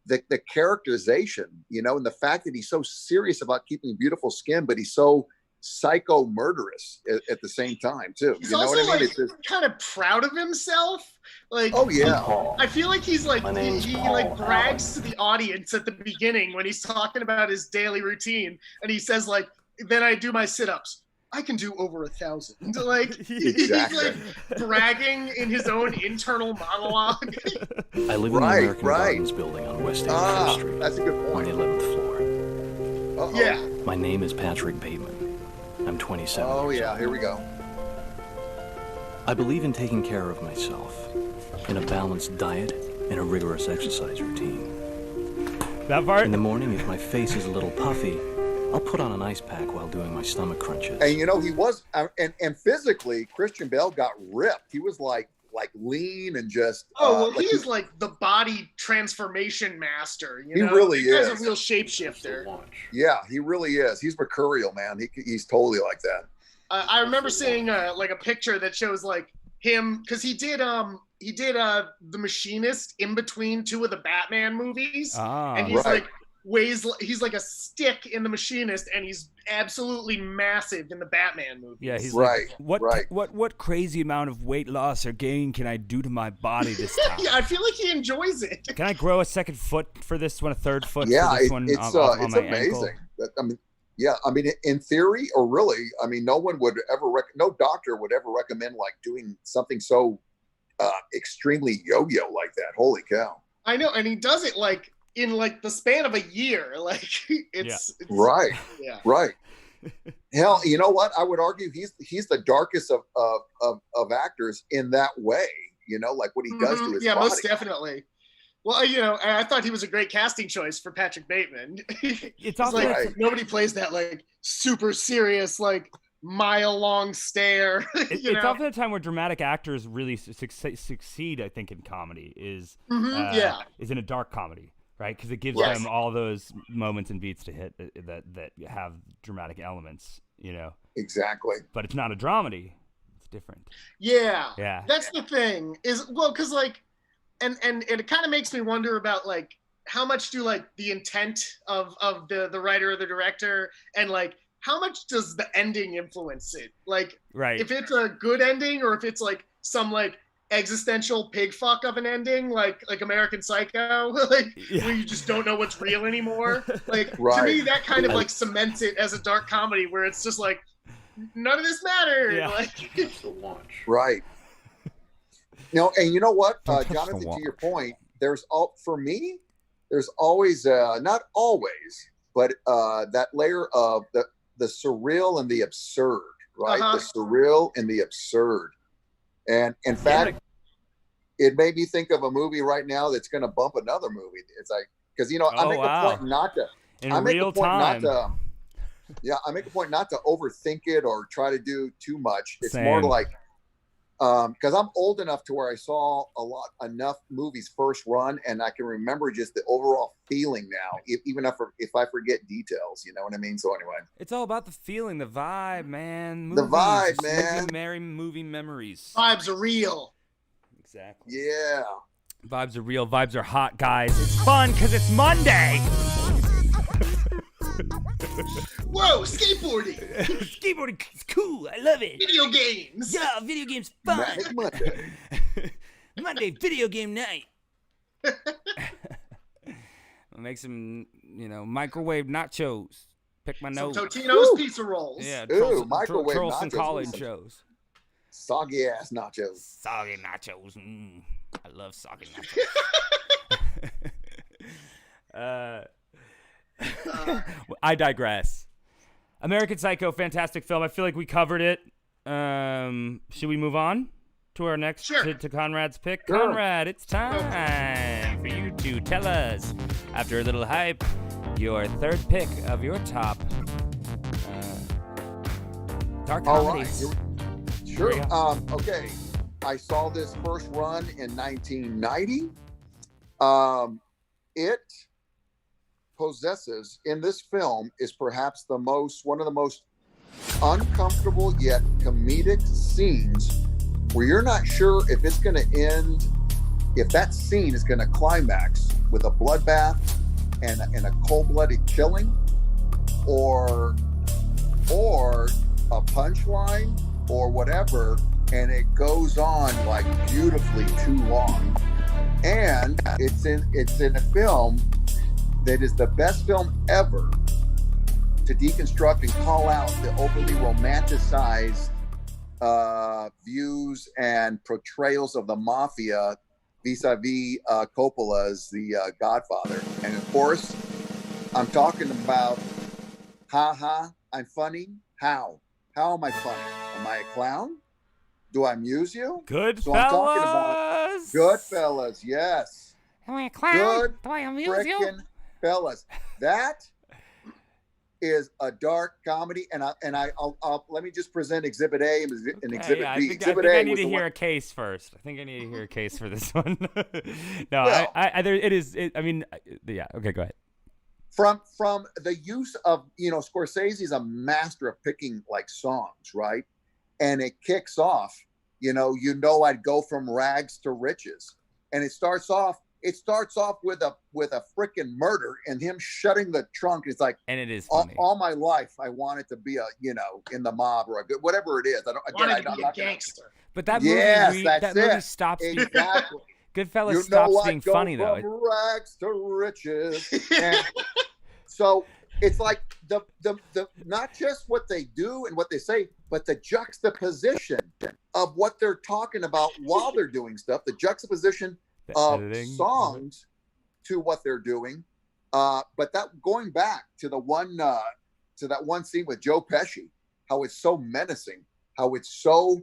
the characterization, and the fact that he's so serious about keeping beautiful skin, but he's so psycho murderous at the same time too. He's you know also what I mean? like It's just, kind of proud of himself. Like, oh yeah, I feel like he's like he like brags to the audience at the beginning when he's talking about his daily routine, and he says like, "Then I do my sit-ups. I can do over 1,000." Like he's like bragging in his own internal monologue. I live in the American Gardens building on West 84th Street. That's a good point. On the 11th floor. Uh-oh. Yeah. My name is Patrick Bateman. I'm 27. Oh yeah, here we go. I believe in taking care of myself, in a balanced diet, and a rigorous exercise routine. That part? In the morning, if my face is a little puffy, I'll put on an ice pack while doing my stomach crunches. And you know, he was, and physically, Christian Bale got ripped. He was like lean and just. He is like the body transformation master. You know? He really He's is. a real shapeshifter. Yeah, he really is. He's mercurial, man. He's totally like that. I remember seeing like a picture that shows like him because he did The Machinist in between two of the Batman movies, and he's like he's like a stick in The Machinist, and he's absolutely massive in the Batman movie. Yeah, he's like, what crazy amount of weight loss or gain can I do to my body this time? Yeah, I feel like he enjoys it. Can I grow a second foot for this one, a third foot Yeah, for this one? It's on my amazing. I mean, in theory, or really, I mean, no doctor would ever recommend like doing something so extremely yo-yo like that. Holy cow! I know, and he does it like in like the span of a year. Like it's right. Yeah. Right. Hell, you know what? I would argue he's the darkest of actors in that way. You know, like what he does to his body. Most definitely. Well, you know, I thought he was a great casting choice for Patrick Bateman. It's also like nobody plays that like super serious, like mile-long stare. It's often a time where dramatic actors really succeed. I think in comedy is in a dark comedy, right? Because it gives them all those moments and beats to hit that have dramatic elements. You know, exactly. But it's not a dramedy. It's different. Yeah. That's the thing. Because like. And it kind of makes me wonder about like how much do like the intent of the writer or the director and like how much does the ending influence it? Like if it's a good ending or if it's like some like existential pig fuck of an ending like American Psycho, like where you just don't know what's real anymore. Like to me that kind of like cements it as a dark comedy where it's just like none of this mattered. Yeah. Like right. No, and you know what, Jonathan, to your point, there's always, not always, but that layer of the surreal and the absurd, right? The surreal and the absurd. And in fact, it made me think of a movie right now that's going to bump another movie. It's like, because, you know, I make a point not to. I make a point not to overthink it or try to do too much. It's more like, because I'm old enough to where I saw enough movies first run, and I can remember just the overall feeling now, even if I forget details. You know what I mean? So anyway, it's all about the feeling, the vibe, man. Movies, the vibe, man. Movie memories. Vibes are real. Exactly. Yeah. Vibes are real. Vibes are hot, guys. It's fun because it's Monday. Whoa, skateboarding! Skateboarding is cool. I love it. Video games. Yeah, video games fun. Monday. Monday video game night. I'll make some, microwave nachos. Pick my nose. Totino's pizza rolls. Yeah, microwave troll nachos. Some college shows. Soggy ass nachos. Soggy nachos. I love soggy nachos. I digress. American Psycho, fantastic film. I feel like we covered it. Should we move on to our next to Conrad's pick? Sure. Conrad, it's time for you to tell us, after a little hype, your third pick of your top dark comedies. All right. Sure. Okay. I saw this first run in 1990. It possesses in this film is perhaps one of the most uncomfortable yet comedic scenes where you're not sure if it's going to end, if that scene is going to climax with a bloodbath and a cold-blooded killing, or or a punchline or whatever, and it goes on like beautifully too long. And it's in a film that is the best film ever to deconstruct and call out the overly romanticized views and portrayals of the mafia vis-a-vis Coppola's The Godfather. And of course, I'm talking about, I'm funny. How am I funny? Am I a clown? Do I amuse you? Goodfellas. So I'm talking about Goodfellas, yes. Am I a clown? Good Do I amuse you? frickin' fellas. That is a dark comedy, and I'll let me just present Exhibit A and Exhibit B. I think Exhibit I A need was to the hear one. a case first. I think I need to hear a case for this one. No, Well, yeah. Okay, go ahead. From the use of, Scorsese's a master of picking like songs, right? And it kicks off, I'd go from rags to riches. And it starts off with a freaking murder and him shutting the trunk. It's like, and it is funny. All my life I wanted to be in the mob or whatever it is. I'm not a gangster. But that movie, Yes, movie stops being exactly. Goodfellas stops being funny though. From rags to riches. And so it's like the not just what they do and what they say, but the juxtaposition of what they're talking about while they're doing stuff. The juxtaposition of songs to what they're doing. But that going back to that one scene with Joe Pesci, how it's so menacing, how it's so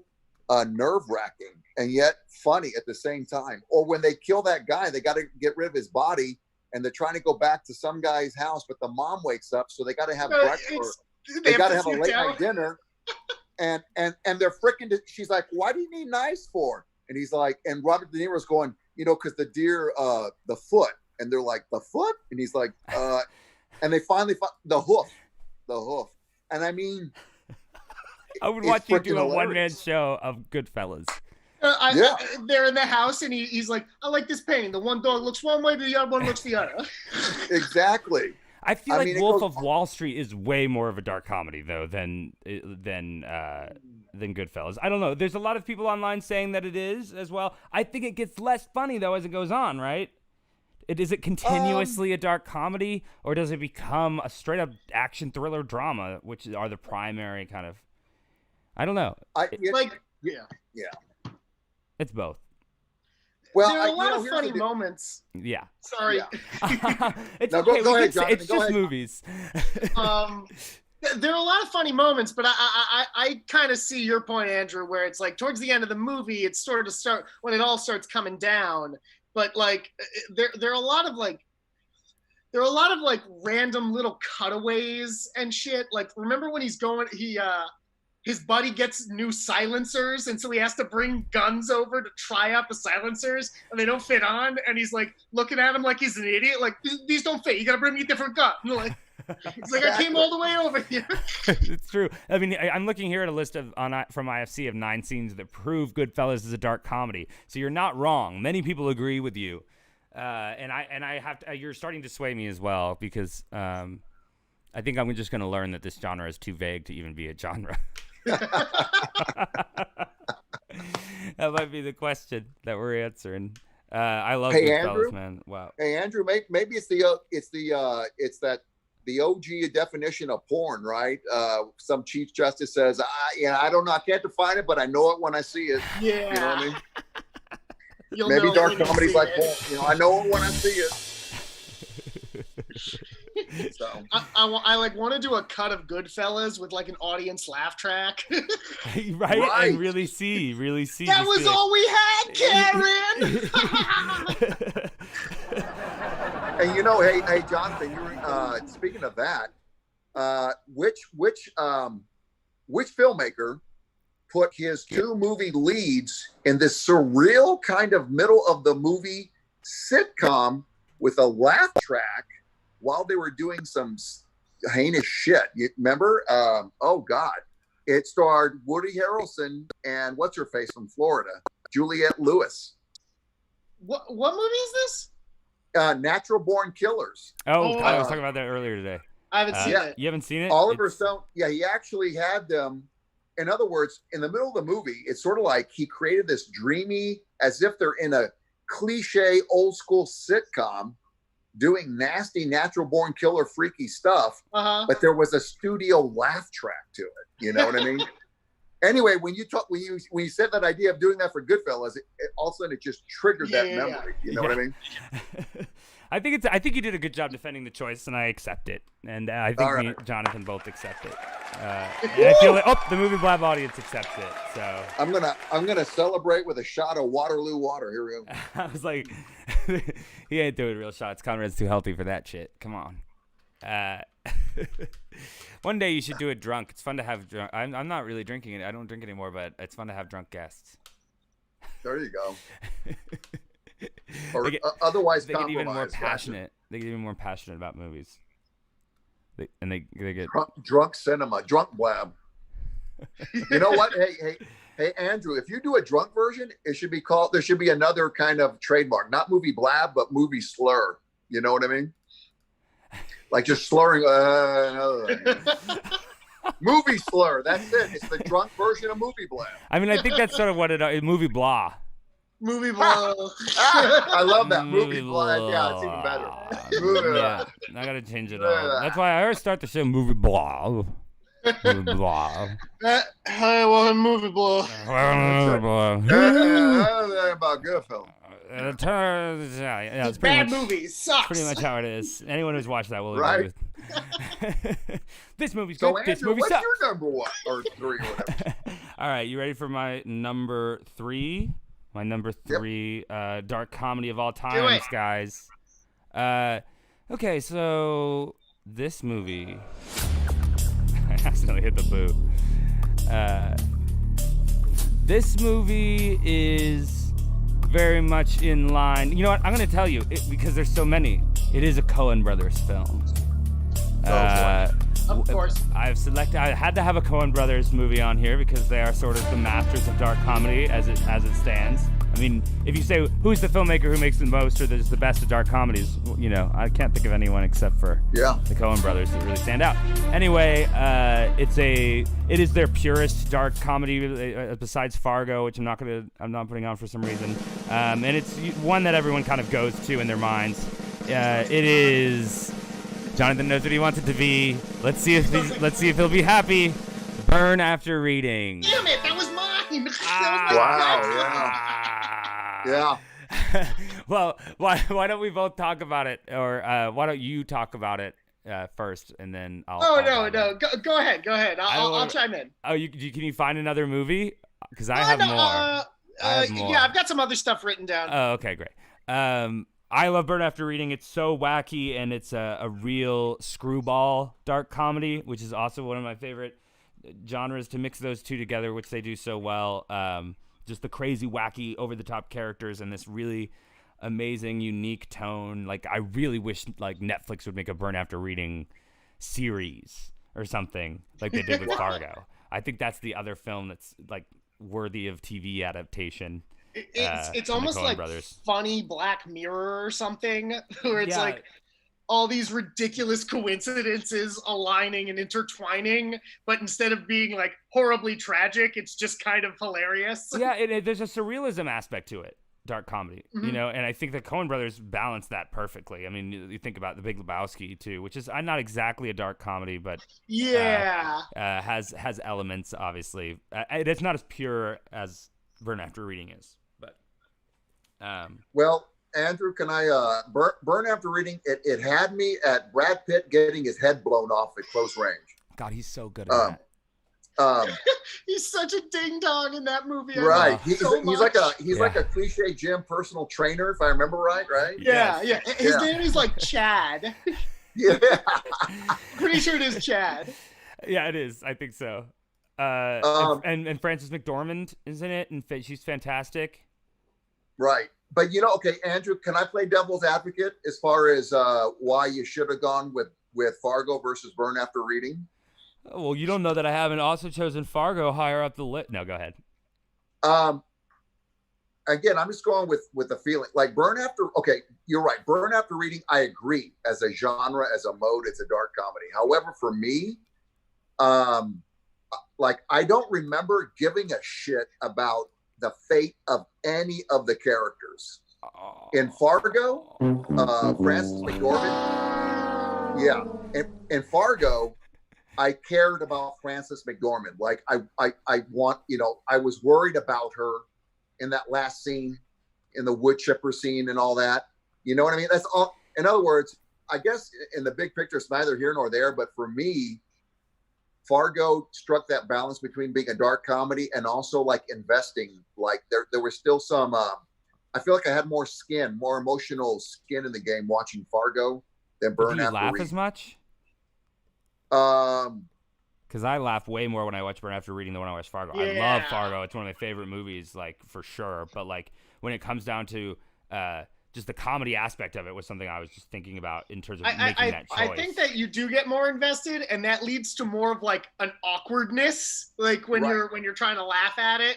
nerve-wracking and yet funny at the same time. Or when they kill that guy, they got to get rid of his body, and they're trying to go back to some guy's house, but the mom wakes up, so they got to have breakfast. They got to have a late night dinner, and they're freaking. She's like, "Why do you need knives for?" And he's like, and Robert De Niro's going, because the deer, the foot, and they're like, the foot, and he's like, and they finally find the hoof, and I mean, I would watch you do a hilarious. one-man show of Goodfellas. They're in the house, and he's like, I like this painting. The one dog looks one way, the other one looks the other. Exactly. I feel like Wolf of Wall Street is way more of a dark comedy though than Goodfellas. I don't know. There's a lot of people online saying that it is as well. I think it gets less funny though as it goes on, right? Is it continuously a dark comedy, or does it become a straight up action thriller drama, which are the primary kind of? I don't know. Yeah. It's both. Well, there are a lot of funny moments. Yeah. Sorry. Yeah. It's no, okay. Go ahead, Jonathan. It's just movies. There are a lot of funny moments, but I kind of see your point, Andrew, where it's like towards the end of the movie, it's sort of when it all starts coming down. But like, there are a lot of random little cutaways and shit. Like, remember when his buddy gets new silencers, and so he has to bring guns over to try out the silencers, and they don't fit on, and he's like looking at him like he's an idiot, like, these don't fit, you gotta bring me a different gun. Like, it's like, I came all the way over here. It's true. I mean, I'm looking here at a list from IFC of 9 scenes that prove Goodfellas is a dark comedy. So you're not wrong. Many people agree with you, and I have to, you're starting to sway me as well, because I think I'm just going to learn that this genre is too vague to even be a genre. That might be the question that we're answering. I love Goodfellas, man. Wow. Hey, Andrew, maybe it's the OG definition of porn, right? Some Chief Justice says, I don't know, I can't define it, but I know it when I see it. Yeah. You know what I mean? Maybe dark comedy's like porn. I know it when I see it. So I want to do a cut of Goodfellas with like an audience laugh track. right? And really see. That was all we had, Karen. And hey, Jonathan, you're speaking of that. Which filmmaker put his 2 movie leads in this surreal kind of middle of the movie sitcom with a laugh track while they were doing some heinous shit? You remember? Oh God, it starred Woody Harrelson and what's her face from Florida, Juliette Lewis. What movie is this? Natural Born Killers. I was talking about that earlier today. I haven't seen it. You haven't seen it? Oliver Stone, yeah, he actually had them. In other words, in the middle of the movie, it's sort of like he created this dreamy, as if they're in a cliche old school sitcom doing nasty, natural born killer, freaky stuff. But there was a studio laugh track to it. You know what I mean? Anyway, when you said that idea of doing that for Goodfellas, all of a sudden it just triggered that memory. You know what I mean? I think you did a good job defending the choice, and I accept it. And I think me and Jonathan both accept it. And I feel like the movie Blab audience accepts it. So I'm gonna celebrate with a shot of Waterloo water. Here we go. I was like, he ain't doing real shots. Conrad's too healthy for that shit. Come on. One day you should do it drunk. It's fun to have drunk. I'm not really drinking it. I don't drink anymore, but it's fun to have drunk guests. There you go. Or otherwise, they get even more passionate. They get even more passionate about movies. They get drunk cinema, drunk blab. You know what? Hey, Andrew, if you do a drunk version, it should be called. There should be another kind of trademark, not movie blab, but movie slur. You know what I mean? Like just slurring. Movie slur. That's it. It's the drunk version of movie blab. I mean, I think that's sort of what it is. Movie blah. Movie blah. I love that. Movie blah. Yeah, it's even better. Yeah, I gotta change it all. That's why I always start the show movie blah. Movie blah. Hi, well, movie blah. About Goodfellas. Yeah, it's bad movie. Sucks. Pretty much how it is. Anyone who's watched that will agree with. This movie's so good. Andrew, This movie what's sucks. your number one or three or whatever? All right, you ready for my number three? My number three dark comedy of all times, guys. Okay, so this movie. I accidentally hit the boo. This movie is very much in line. You know what? I'm going to tell you, because there's so many. It is a Coen Brothers film. Of course. I had to have a Coen Brothers movie on here because they are sort of the masters of dark comedy as it stands. I mean, if you say who's the filmmaker who makes the most or is the best of dark comedies, you know, I can't think of anyone except for the Coen Brothers that really stand out. Anyway, it is their purest dark comedy besides Fargo, which I'm not putting on for some reason, and it's one that everyone kind of goes to in their minds. It is. Jonathan knows what he wants it to be. Let's see if he'll be happy. Burn After Reading. Damn it, that was mine. Yeah. Well, why don't we both talk about it, or why don't you talk about it first, and then I'll. No. Go ahead. I'll chime in. Oh, can you find another movie? Because I have more. Yeah, I've got some other stuff written down. Oh, okay, great. I love Burn After Reading. It's so wacky, and it's a real screwball dark comedy, which is also one of my favorite genres to mix those two together, which they do so well. Just the crazy, wacky, over-the-top characters and this really amazing, unique tone. Like, I really wish like Netflix would make a Burn After Reading series or something like they did with Fargo. I think that's the other film that's like worthy of TV adaptation. It's almost like Brothers. Funny Black Mirror or something, where it's like all these ridiculous coincidences aligning and intertwining, but instead of being like horribly tragic, it's just kind of hilarious. Yeah, there's a surrealism aspect to it, dark comedy, you know, and I think the Coen Brothers balance that perfectly. I mean, you think about The Big Lebowski too, which is not exactly a dark comedy, but has elements, obviously. It's not as pure as Burn After Reading is. Well, Andrew, can I Burn After Reading? It had me at Brad Pitt getting his head blown off at close range. God, he's so good at that. He's such a ding dong in that movie. Right, he's like a cliche gym personal trainer, if I remember right. Yeah. His name is like Chad. Yeah, pretty sure it is Chad. Yeah, it is. I think so. And Frances McDormand is in it, and she's fantastic. Right. But, you know, okay, Andrew, can I play devil's advocate as far as why you should have gone with Fargo versus Burn After Reading? Well, you don't know that I haven't also chosen Fargo higher up the list. No, go ahead. again, I'm just going with the feeling. Like Burn After. Okay, you're right. Burn After Reading. I agree. As a genre, as a mode, it's a dark comedy. However, for me, like I don't remember giving a shit about the fate of any of the characters. In Fargo, Frances McDormand. Yeah, in Fargo, I cared about Frances McDormand. Like I want, I was worried about her in that last scene, in the wood chipper scene and all that. You know what I mean? That's all. In other words, I guess in the big picture, it's neither here nor there. But for me, Fargo struck that balance between being a dark comedy and also like investing. Like there was still some. I feel like I had more emotional skin in the game watching Fargo than Burn After Reading. Do you laugh as much? Because I laugh way more when I watch Burn After Reading than when I watch Fargo. Yeah. I love Fargo. It's one of my favorite movies, like, for sure. But, like, when it comes down to just the comedy aspect of it was something I was just thinking about in terms of making that choice. I think that you do get more invested, and that leads to more of, like, an awkwardness, like, when you're trying to laugh at it.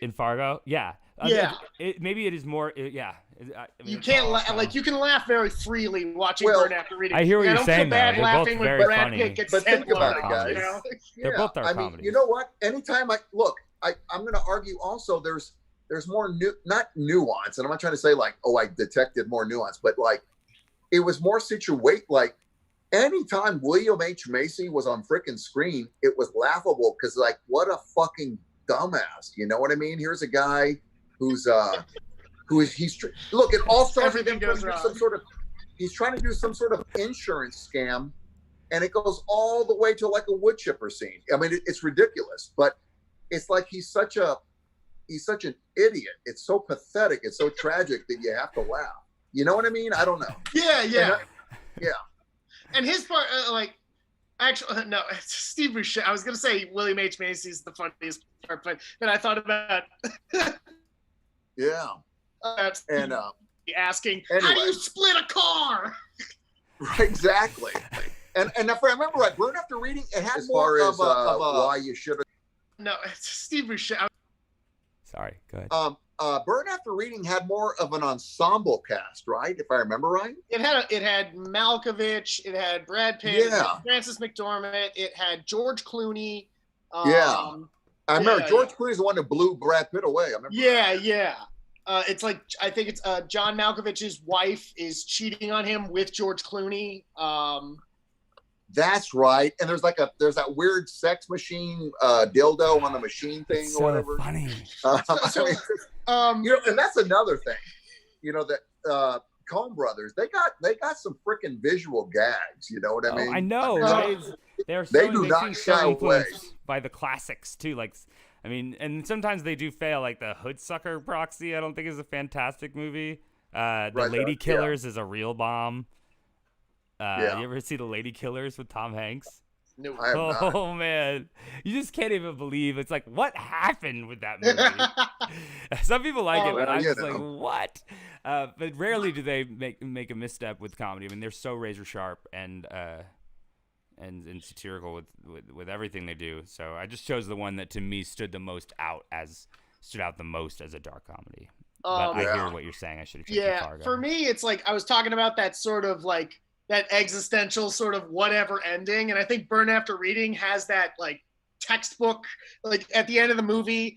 In Fargo? Yeah. Yeah. Maybe it is more, yeah. I mean, you can't you can laugh very freely watching Burn After Reading. I hear what you're saying, though. I don't feel bad They're laughing both when very Brad funny. Pitt gets But think about it, guys. They're both dark comedies. You know what? Anytime I'm going to argue also there's more not nuance, and I'm not trying to say like, oh, I detected more nuance, but like it was more like anytime William H. Macy was on freaking screen, it was laughable because like what a fucking dumbass. You know what I mean? Here's a guy who's look, it all starts with him trying to do he's trying to do some sort of insurance scam, and it goes all the way to like a wood chipper scene. I mean, it's ridiculous, but it's like he's such an idiot. It's so pathetic. It's so tragic that you have to laugh. You know what I mean? I don't know. Yeah. Yeah. And his part, actually, no, it's Steve Buscemi. I was going to say William H. Macy's the funniest part, but then I thought about yeah. And asking, anyway. how do you split a car? Right, exactly. And if I remember right, Burn After Reading, it had as more of a why you should have. No, it's Steve Buscemi. Sorry, go ahead. Burn After Reading had more of an ensemble cast, right? If I remember right. It had Malkovich, it had Brad Pitt, it had Frances McDormand, it had George Clooney. I remember George Clooney's the one that blew Brad Pitt away. I remember. Yeah. It's like I think it's John Malkovich's wife is cheating on him with George Clooney. That's right. And there's that weird sex machine dildo on the machine thing or whatever. Funny. And that's another thing. That Coen Brothers, they got some freaking visual gags. You know what I mean? I know. They do not shy away by the classics too. Like, I mean, and sometimes they do fail. Like the Hoodsucker Proxy, I don't think is a fantastic movie. The Lady Killers is a real bomb. You ever see The Lady Killers with Tom Hanks? No, I have not. Oh man, you just can't even believe it's like what happened with that movie. Some people like it, but I'm just like, what? But rarely do they make a misstep with comedy. I mean, they're so razor sharp and satirical with everything they do. So I just chose the one that to me stood out the most as a dark comedy. But I hear what you're saying. I should have chosen Fargo. For me, it's like I was talking about that sort of like that existential sort of whatever ending, and I think Burn After Reading has that like textbook. Like at the end of the movie,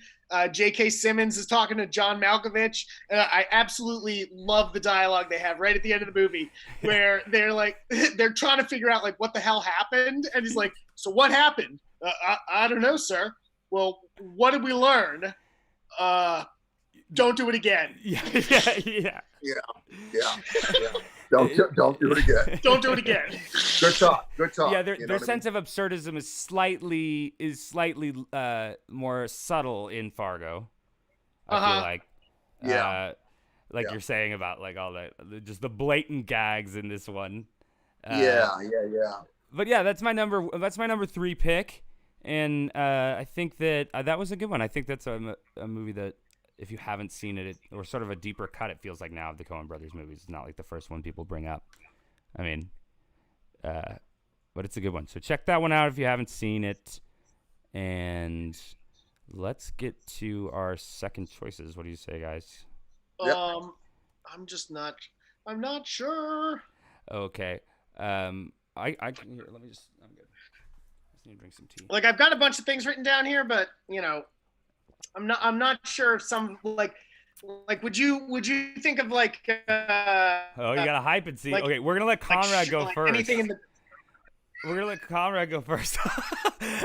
J.K. Simmons is talking to John Malkovich, and I absolutely love the dialogue they have right at the end of the movie, where they're trying to figure out like what the hell happened, and he's like, "So what happened? I don't know, sir. Well, what did we learn? Don't do it again." Yeah. Don't do it again. Don't do it again. Good talk. Yeah, their sense of absurdism is slightly more subtle in Fargo. I feel like you're saying about like all that, just the blatant gags in this one. Yeah. But yeah, that's my number 3 pick, and I think that was a good one. I think that's a movie that, if you haven't seen it, or sort of a deeper cut, it feels like now of the Coen Brothers movies. It's not like the first one people bring up. I mean, but it's a good one. So check that one out if you haven't seen it. And let's get to our second choices. What do you say, guys? Yep. I'm not sure. Okay. I can here. Let me just. I'm good. I just need to drink some tea. Like, I've got a bunch of things written down here, but I'm not sure if some like would you think of like oh, you gotta hype and see. like, okay, we're gonna let Conrad go first. Anything in the We're gonna let Conrad go first,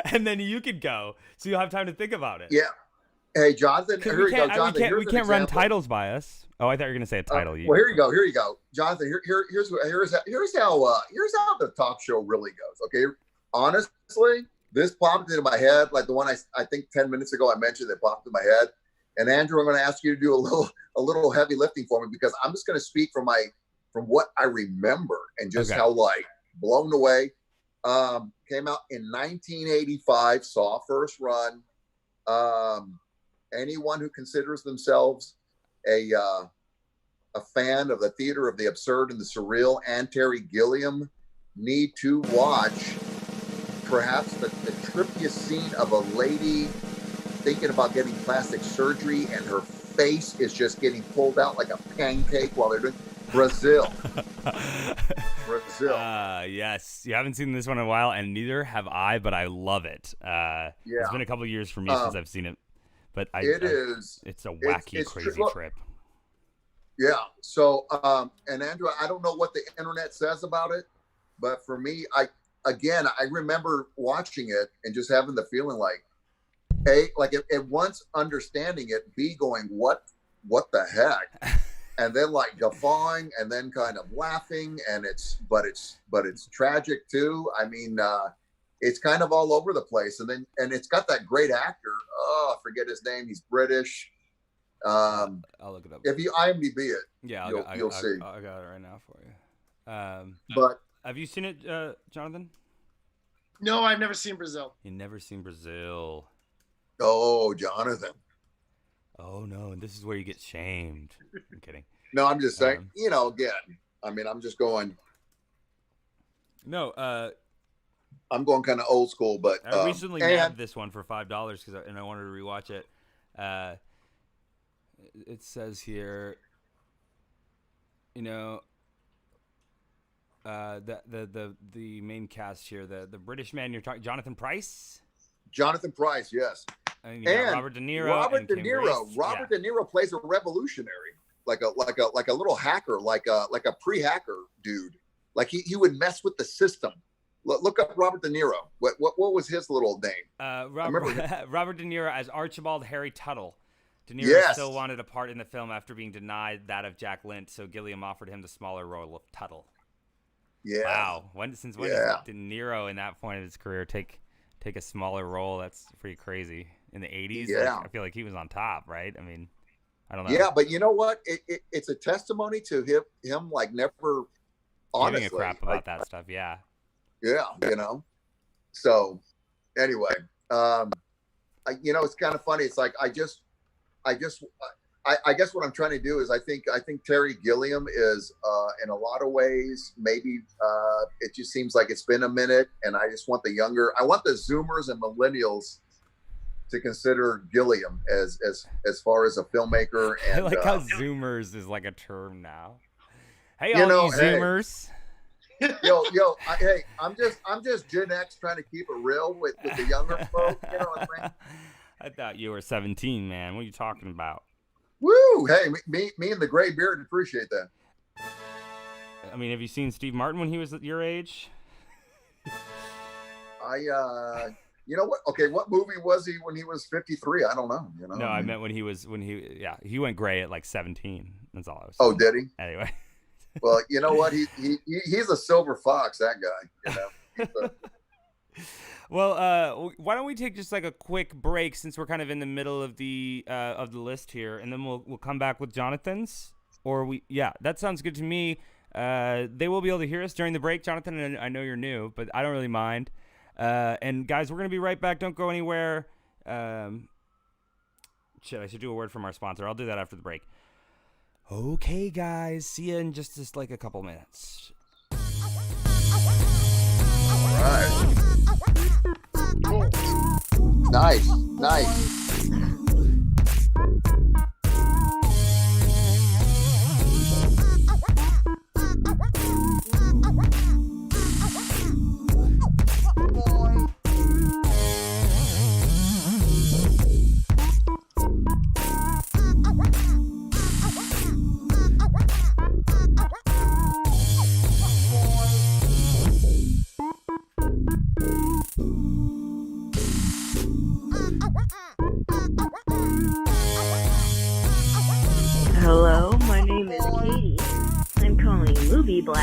and then you could go, so you'll have time to think about it. Yeah. Hey, Jonathan. Here you go, Jonathan. We can't run titles by us. Oh, I thought you were gonna say a title. Well, here you go. Here you go, Jonathan. Here's how the talk show really goes. Okay, honestly, this popped into my head, like the one I think 10 minutes ago I mentioned that popped in my head. And Andrew, I'm going to ask you to do a little heavy lifting for me, because I'm just going to speak from what I remember and just how like blown away. Came out in 1985, saw first run. Anyone who considers themselves a fan of the theater of the absurd and the surreal and Terry Gilliam need to watch perhaps the trippiest scene of a lady thinking about getting plastic surgery and her face is just getting pulled out like a pancake while they're doing Brazil. Brazil. Yes. You haven't seen this one in a while, and neither have I, but I love it. It's been a couple of years for me since I've seen it. But it's a wacky, crazy trip. Yeah. So, and Andrew, I don't know what the internet says about it, but for me, I remember watching it and just having the feeling like, A, like at once understanding it, B, going, what the heck? And then like guffawing and then kind of laughing, and it's tragic too. I mean, it's kind of all over the place. And it's got that great actor. Oh, I forget his name. He's British. I'll look it up. If you IMDb it, yeah, you'll see. I got it right now for you. But have you seen it, Jonathan? No, I've never seen Brazil. You've never seen Brazil. Oh, Jonathan. Oh no, and this is where you get shamed. I'm kidding. No, I'm just saying, again, I mean, I'm just going. No, I'm going kind of old school, but I recently nabbed this one for $5 and I wanted to rewatch it. It says here, the main cast here, the British man you're talking, Jonathan Pryce. Jonathan Pryce, yes. And Robert De Niro. Robert De Niro plays a revolutionary, like a little hacker, like a pre-hacker dude. Like he would mess with the system. Look up Robert De Niro. What was his little name? Robert De Niro as Archibald Harry Tuttle. De Niro still wanted a part in the film after being denied that of Jack Lint, so Gilliam offered him the smaller role of Tuttle. Yeah. Wow. Since when did De Niro, in that point of his career, take a smaller role? That's pretty crazy. In the 80s, yeah. I feel like he was on top, right? I mean, I don't know. Yeah, but you know what? It's a testimony to him like never honestly giving a crap about that stuff. Yeah. Yeah, So anyway, it's kind of funny. It's like I guess what I'm trying to do is I think Terry Gilliam is in a lot of ways maybe it just seems like it's been a minute, and I just want the Zoomers and millennials to consider Gilliam as far as a filmmaker. And I like how Zoomers is like a term now. Hey, all you Zoomers. Yo, hey, I'm just Gen X trying to keep it real with the younger folk. You know what I mean? I thought you were 17, man. What are you talking about? Woo! Hey, me and the gray beard appreciate that. I mean, have you seen Steve Martin when he was your age? You know what? Okay, what movie was he when he was 53? I don't know. No, I meant when he went gray at like 17. That's all I was saying. Oh, did he? Anyway. Well, you know what? He's a silver fox, that guy. Well, why don't we take just like a quick break, since we're kind of in the middle of the list here, and then we'll come back with Jonathan's. That sounds good to me. They will be able to hear us during the break, Jonathan, and I know you're new, but I don't really mind. And guys, we're gonna be right back. Don't go anywhere. I should do a word from our sponsor. I'll do that after the break. Okay, guys, see you in just like a couple minutes. All right. Nice.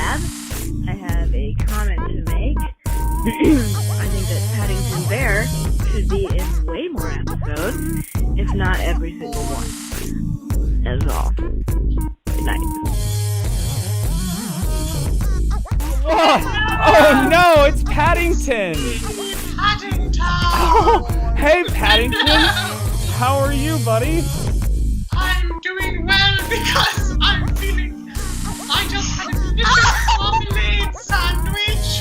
Blab. I have a comment to make. I think that Paddington Bear should be in way more episodes, if not every single one. That's all. Good night. Oh no, it's Paddington! Paddington! Oh, hey Paddington! How are you, buddy? I'm doing well because I just had a delicious marmalade sandwich.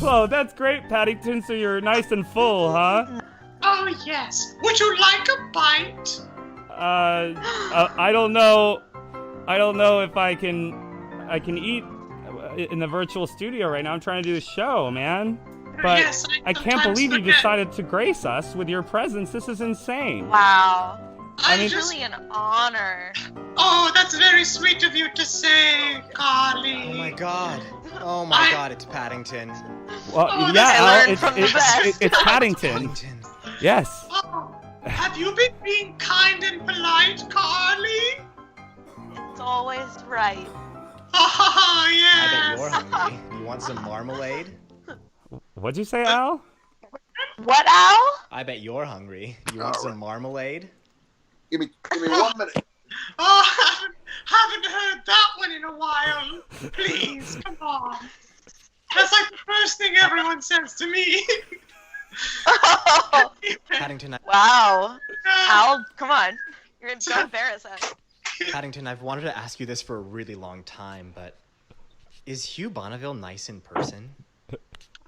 Whoa, that's great, Paddington, so you're nice and full, huh? Oh yes. Would you like a bite? I don't know. I don't know if I can eat in the virtual studio right now. I'm trying to do a show, man. But yes, I can't believe you decided to grace us with your presence. This is insane. Wow. I mean, It's really an honor. Oh, that's very sweet of you to say, Carly. Oh my god. Oh my god, it's Paddington. Well, yeah, it's Paddington. Yes. Oh, have you been being kind and polite, Carly? It's always right. Oh, yes. I bet you're hungry. You want some marmalade? What'd you say, Al? What, Al? I bet you're hungry. You want some marmalade? Give me 1 minute. Oh, haven't heard that one in a while. Please, come on. That's like the first thing everyone says to me. Paddington, Wow. Al, come on. Don't embarrass us. Paddington, I've wanted to ask you this for a really long time, but is Hugh Bonneville nice in person?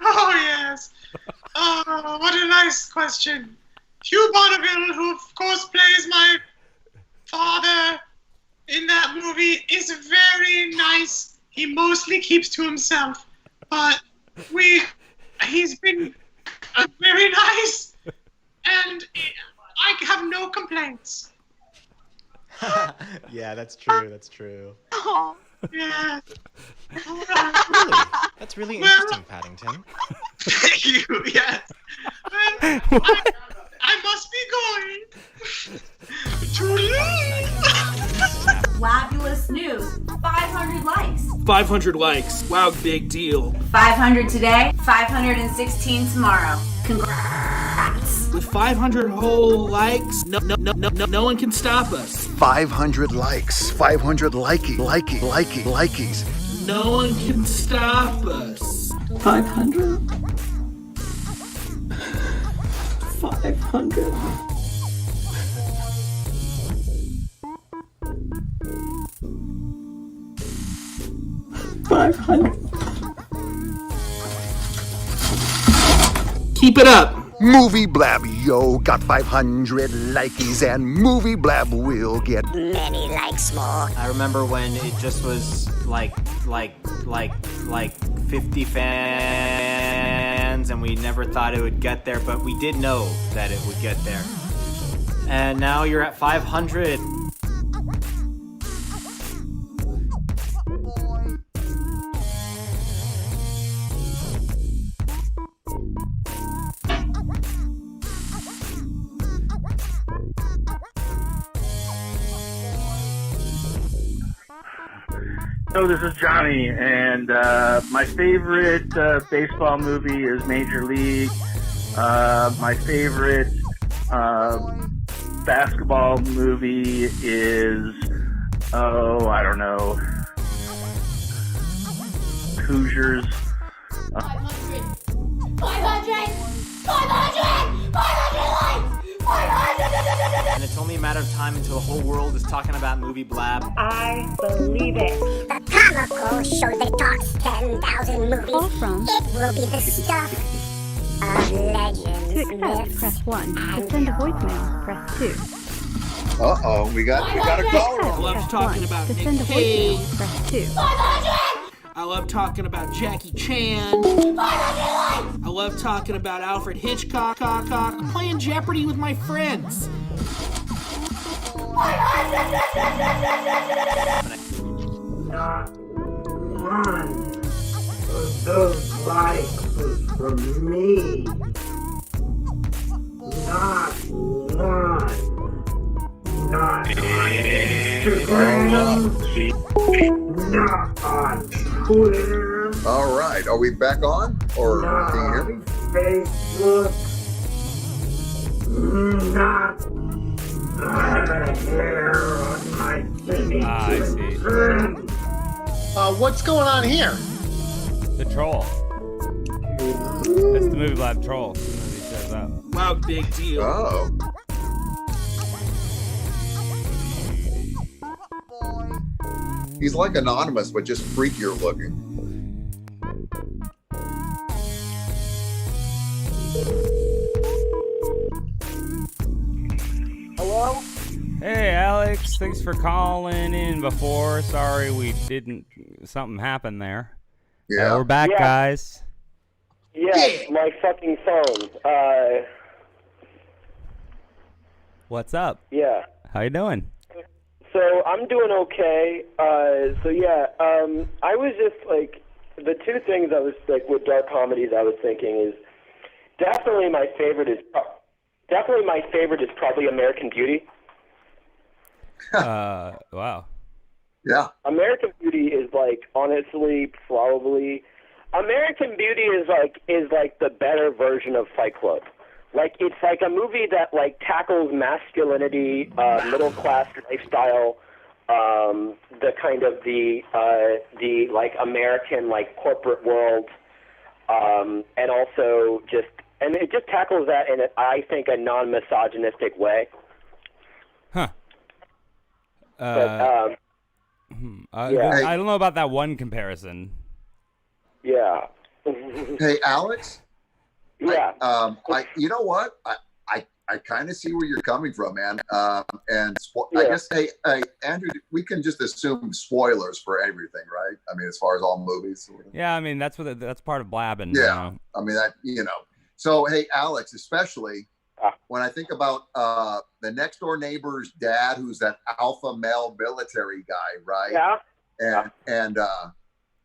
Oh, yes. Oh, what a nice question. Hugh Bonneville, who of course plays my father in that movie, is very nice. He mostly keeps to himself, but he's been very nice, and I have no complaints. Yeah, that's true. That's true. Oh. Yeah. Really? That's really interesting, Paddington. Thank you. Yes. Well, I must be going. Fabulous news. 500 likes. 500 likes. Wow, big deal. 500 today, 516 tomorrow. Congrats. With 500 whole likes, no one can stop us. 500 likes. 500 likies. No one can stop us. 500? 500. Keep it up. Movie Blab, yo, got 500 likies, and Movie Blab will get many likes more. I remember when it just was like 50 fans, and we never thought it would get there, but we did know that it would get there. And now you're at 500. So this is Johnny, and my favorite baseball movie is Major League. My favorite basketball movie is, I don't know, Hoosiers. 500 likes! 500! And it's only a matter of time until the whole world is talking about Movie Blab. I believe it. The comical show that talks 10,000 movies. Call from. It will be the stuff of legends, To accept, myths, press 1. To and send a voicemail, press 2. Uh-oh, we got a caller. I love talking about To Nick send a Cage. voicemail, press 2. 500! I love talking about Jackie Chan. 500 likes! I love talking about Alfred Hitchcock. I'm playing Jeopardy with my friends. Not one of those likes was from me. Not one. Not on Instagram. Not on Twitter. All right. Are we back on? Or Not can you hear me? on Facebook. Not the hair on my I see. friend. What's going on here? The troll. That's the movie Lab Troll. As soon as he shows up. Wow, big deal. Oh. He's like Anonymous, but just freakier looking. Hello? Hey, Alex. Thanks for calling in before. Sorry we didn't. Something happened there. Yeah. We're back, Yeah. guys. Yeah, my fucking phone. What's up? Yeah. How you doing? So I'm doing okay. I was just like, the two things I was like with dark comedies I was thinking is definitely my favorite is probably American Beauty. Wow. Yeah. American Beauty is like honestly probably American Beauty is like the better version of Fight Club. Like it's like a movie that like tackles masculinity, middle class lifestyle, the kind of the like American like corporate world, and also and it just tackles that in I think a non-misogynistic way. Huh. Yeah. I don't know about that one comparison. Yeah. Hey, Alex. Yeah. You know what? I kind of see where you're coming from, man. I guess, hey, Andrew, we can just assume spoilers for everything, right? I mean, as far as all movies. Yeah, I mean that's part of blabbing. Yeah. You know? I mean So, hey, Alex, especially when I think about the next door neighbor's dad, who's that alpha male military guy, right? Yeah.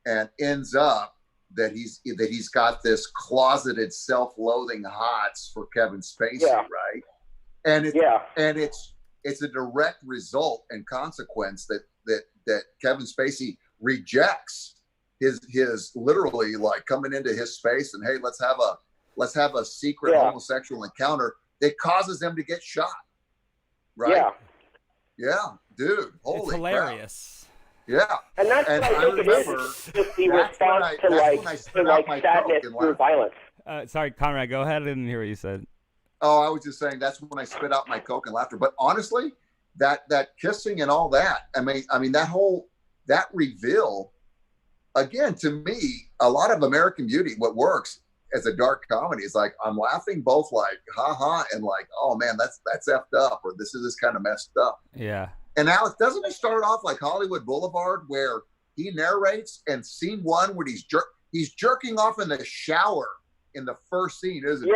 And ends up that he's got this closeted self-loathing hots for Kevin Spacey, right? And it's a direct result and consequence that Kevin Spacey rejects his literally like coming into his space and hey, let's have a secret homosexual encounter that causes them to get shot. Right? Yeah, dude. Holy it's hilarious. Crap. Yeah. And that's what I think it is. Just the response to sadness through violence. Sorry, Conrad, go ahead. I didn't hear what you said. Oh, I was just saying that's when I spit out my Coke and laughter. But honestly, that kissing and all that, I mean that reveal, again, to me, a lot of American Beauty, what works as a dark comedy is like I'm laughing both like ha and like, oh man, that's effed up, or this kind of messed up. Yeah. And Alex, doesn't it start off like Hollywood Boulevard where he narrates and scene one where he's jerking off in the shower in the first scene, isn't it?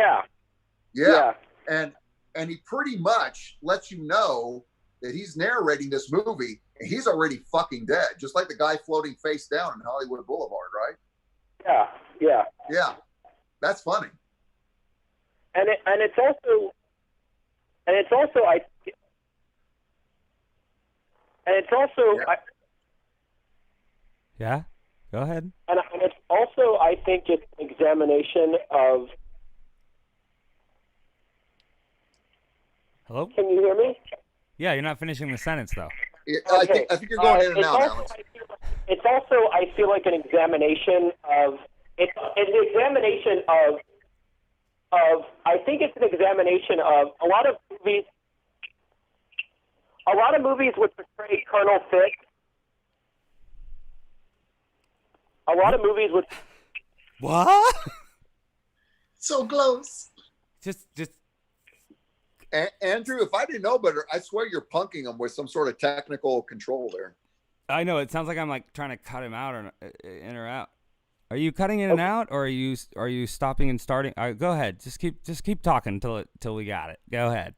Yeah. And he pretty much lets you know that he's narrating this movie and he's already fucking dead, just like the guy floating face down in Hollywood Boulevard, right? Yeah. That's funny. And it's also Yeah, go ahead. And it's also, I think, it's an examination of. Hello? Can you hear me? Yeah, you're not finishing the sentence though. Yeah, okay. I think you're going in and out, Alex. It's also, I feel like, an examination of. It's an examination of. I think it's an examination of a lot of movies. A lot of movies would portray Colonel Fisk. A lot of movies would. What? So close. Just. Andrew, if I didn't know better, I swear you're punking him with some sort of technical control there. I know it sounds like I'm like trying to cut him out or in or out. Are you cutting in and out, or are you stopping and starting? Go ahead. Just keep talking till we got it. Go ahead.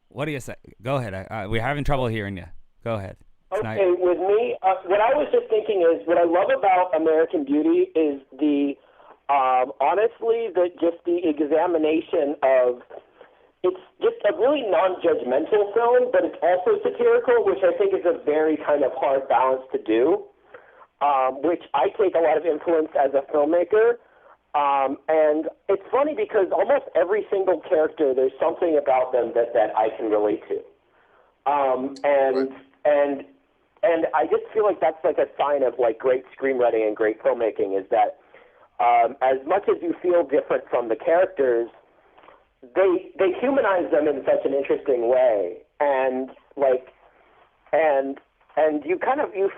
What do you say? Go ahead. We're having trouble hearing you. Go ahead. Okay, with me, what I was just thinking is what I love about American Beauty is the honestly the examination of it's just a really non-judgmental film, but it's also satirical, which I think is a very kind of hard balance to do, which I take a lot of influence as a filmmaker. And it's funny because almost every single character, there's something about them that I can relate to. And I just feel like that's like a sign of like great screenwriting and great filmmaking is that as much as you feel different from the characters, they humanize them in such an interesting way, and you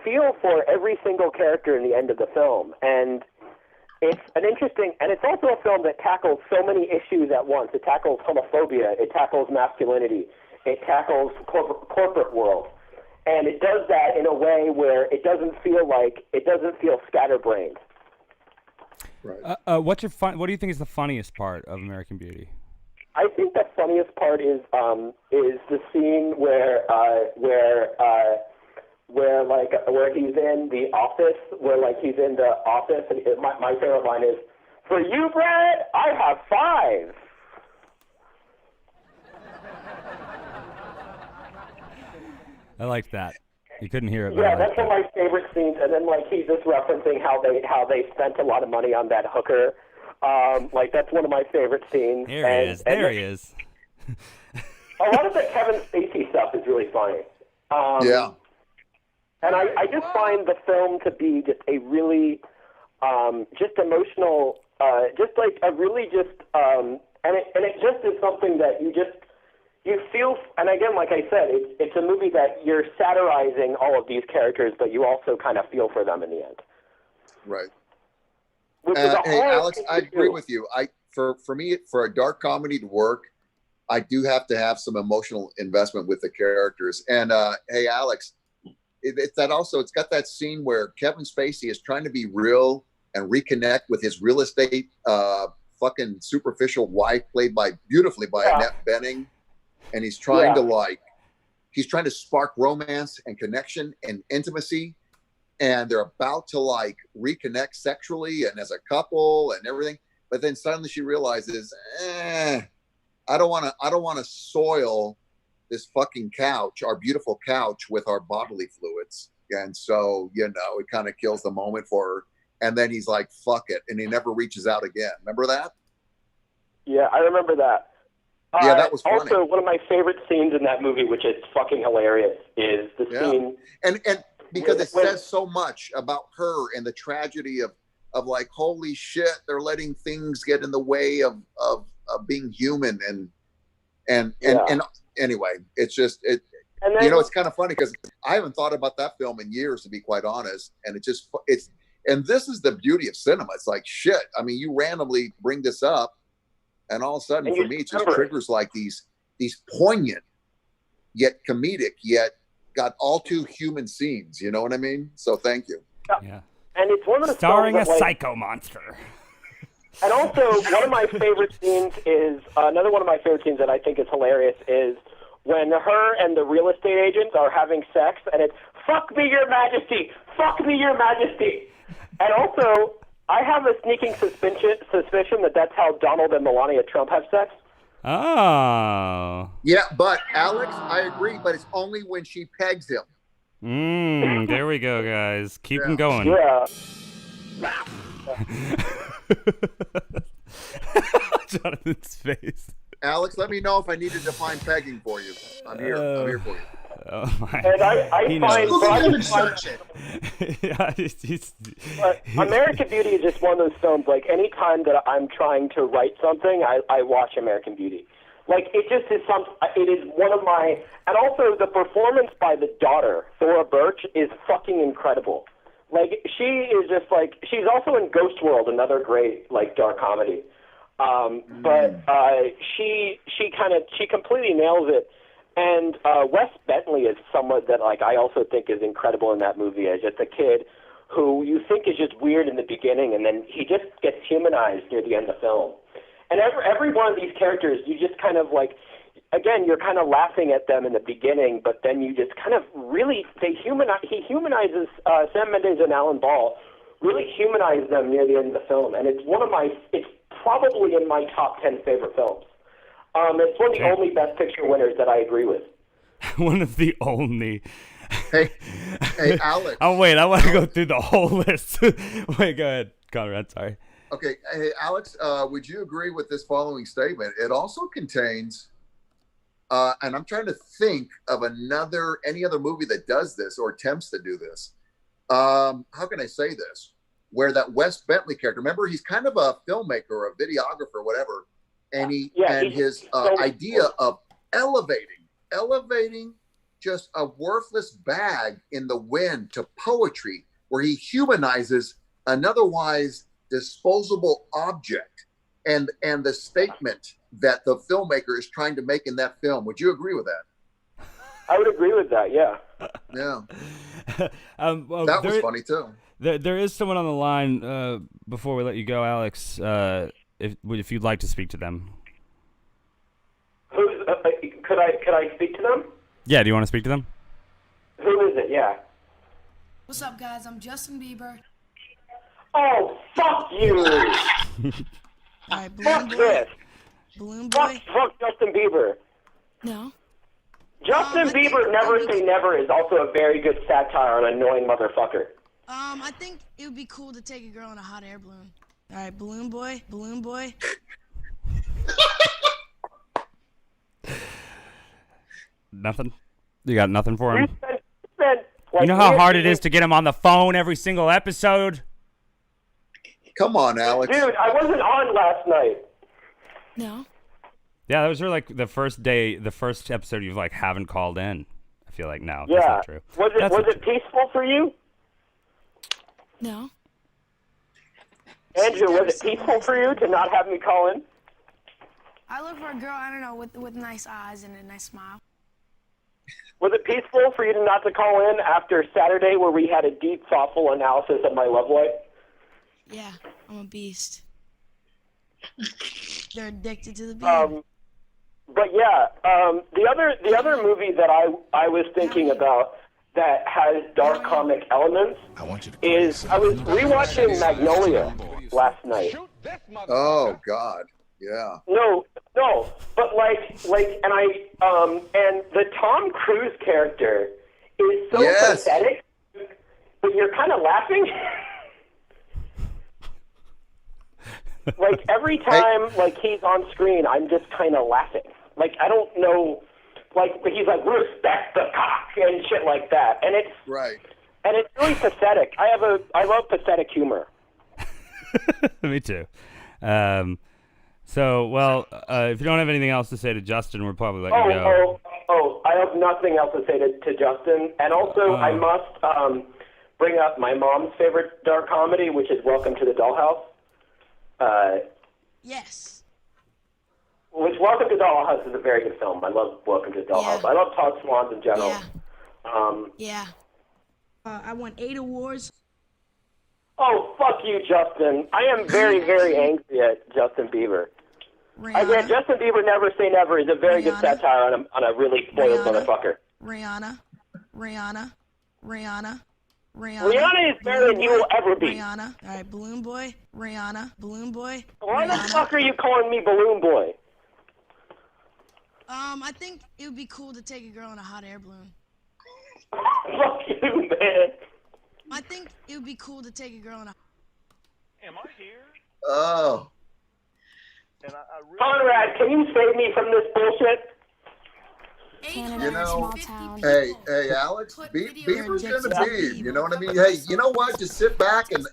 feel for every single character in the end of the film, and it's also a film that tackles so many issues at once. It tackles homophobia, it tackles masculinity, it tackles corporate world, and it does that in a way where it doesn't feel scatterbrained. Right. What do you think is the funniest part of American Beauty? I think the funniest part is the scene where he's in the office, and my favorite line is, "For you, Brad, I have 5." I like that. You couldn't hear it. Yeah, that's one of my favorite scenes. And then he's just referencing how they spent a lot of money on that hooker. That's one of my favorite scenes. There he is. A lot of the Kevin Spacey stuff is really funny. Yeah. And I just find the film to be just a really, just emotional, and it just is something that you feel, and again, like I said, it's a movie that you're satirizing all of these characters, but you also kind of feel for them in the end. Right. Hey, Alex, I agree with you. For me, for a dark comedy to work, I do have to have some emotional investment with the characters. And hey, Alex, it's got that scene where Kevin Spacey is trying to be real and reconnect with his real estate fucking superficial wife, played beautifully by Annette Bening. And he's trying to spark romance and connection and intimacy. And they're about to reconnect sexually and as a couple and everything. But then suddenly she realizes, I don't want to soil this fucking couch, our beautiful couch, with our bodily fluids. And so, it kind of kills the moment for her. And then he's like, fuck it. And he never reaches out again. Remember that? Yeah, I remember that. Yeah, that was funny. Also, one of my favorite scenes in that movie, which is fucking hilarious, is the scene. And because it says so much about her and the tragedy of holy shit, they're letting things get in the way of being human. And anyway, it's just, it's kind of funny because I haven't thought about that film in years, to be quite honest. And and this is the beauty of cinema. It's like, shit. I mean, you randomly bring this up, and all of a sudden, for me, it just triggers these poignant, yet comedic, yet got all too human scenes. You know what I mean? So thank you. Yeah. And it's one of the starring a films that, psycho monster. And also, one of my favorite scenes is another one of my favorite scenes that I think is hilarious is when her and the real estate agents are having sex, and it's "fuck me, your majesty, fuck me, your majesty." And also, I have a sneaking suspicion that that's how Donald and Melania Trump have sex. Oh. Yeah, but Alex, I agree, but it's only when she pegs him. There we go, guys. Keep them going. Yeah. Jonathan's face. Alex, let me know if I need to define pegging for you. I'm here. I'm here for you. Oh my. And I find American Beauty is just one of those films. Any time that I'm trying to write something, I watch American Beauty. It just is it is one of my, and also the performance by the daughter, Thora Birch, is fucking incredible. She is just she's also in Ghost World, another great dark comedy. But she completely nails it. And Wes Bentley is someone that I also think is incredible in that movie as just a kid who you think is just weird in the beginning, and then he just gets humanized near the end of the film. And every one of these characters, you just kind of again, you're kind of laughing at them in the beginning, but then you just kind of really, he humanizes Sam Mendes and Alan Ball, really humanize them near the end of the film. And it's probably in my top 10 favorite films. It's one of the only Best Picture winners that I agree with. One of the only. Hey, Alex. Oh, wait, I want to go through the whole list. Wait, go ahead, Conrad, sorry. Okay, hey, Alex, would you agree with this following statement? It also contains, and I'm trying to think of any other movie that does this or attempts to do this. How can I say this? Where that Wes Bentley character, remember, he's kind of a filmmaker or a videographer, whatever, and his idea of elevating just a worthless bag in the wind to poetry, where he humanizes an otherwise disposable object, and the statement that the filmmaker is trying to make in that film. Would you agree with that? I would agree with that. Yeah. Yeah. Well, that was funny too. There is someone on the line. Before we let you go, Alex, if you'd like to speak to them. Who's? Could I speak to them? Yeah. Do you want to speak to them? Who is it? Yeah. What's up, guys? I'm Justin Bieber. Oh, fuck you! Alright, fuck this! Balloon Boy? Fuck Justin Bieber. No. Justin Bieber, Never Say Never, is also a very good satire on an annoying motherfucker. I think it would be cool to take a girl in a hot air balloon. Alright, Balloon Boy. Nothing? You got nothing for him? Like, you know how hard it is to get him on the phone every single episode? Come on, Alex. Dude, I wasn't on last night. No. Yeah, that was the first episode you haven't called in. I feel like no, yeah. That's not true. Was it peaceful for you? No. Andrew, was it peaceful for you to not have me call in? I look for a girl, I don't know, with nice eyes and a nice smile. Was it peaceful for you to not to call in after Saturday, where we had a deep, thoughtful analysis of my love life? Yeah, I'm a beast. They're addicted to the beer. But yeah, the other movie that I was thinking about that has dark comic elements is I was rewatching Magnolia last night. Oh God, yeah. No, but and the Tom Cruise character is so pathetic, but you're kind of laughing. Like every time he's on screen, I'm just kind of laughing. Like I don't know, he's like respect the cock and shit like that, and it's right. And it's really pathetic. I love pathetic humor. Me too. So, well, if you don't have anything else to say to Justin, we'll probably let you go. I have nothing else to say to Justin. And also, I must bring up my mom's favorite dark comedy, which is Welcome to the Dollhouse. Yes. Which Welcome to the Dollhouse is a very good film. I love Welcome to the Dollhouse. I love Todd Swans in general. Yeah. I won 8 awards. Oh, fuck you, Justin. I am very, very angry at Justin Bieber. Again, Justin Bieber, Never Say Never is a very good satire on a really spoiled motherfucker. Rihanna is better than you will ever be. Rihanna. All right, Balloon Boy. Rihanna. Balloon Boy. Why the fuck are you calling me Balloon Boy? I think it would be cool to take a girl in a hot air balloon. Fuck you, man. I think it would be cool to take a girl in a... Am I here? Oh. And I really... Conrad, can you save me from this bullshit? You know, hey, Alex, Bieber's gonna be, you know what I mean? Hey, you know what? Just sit back and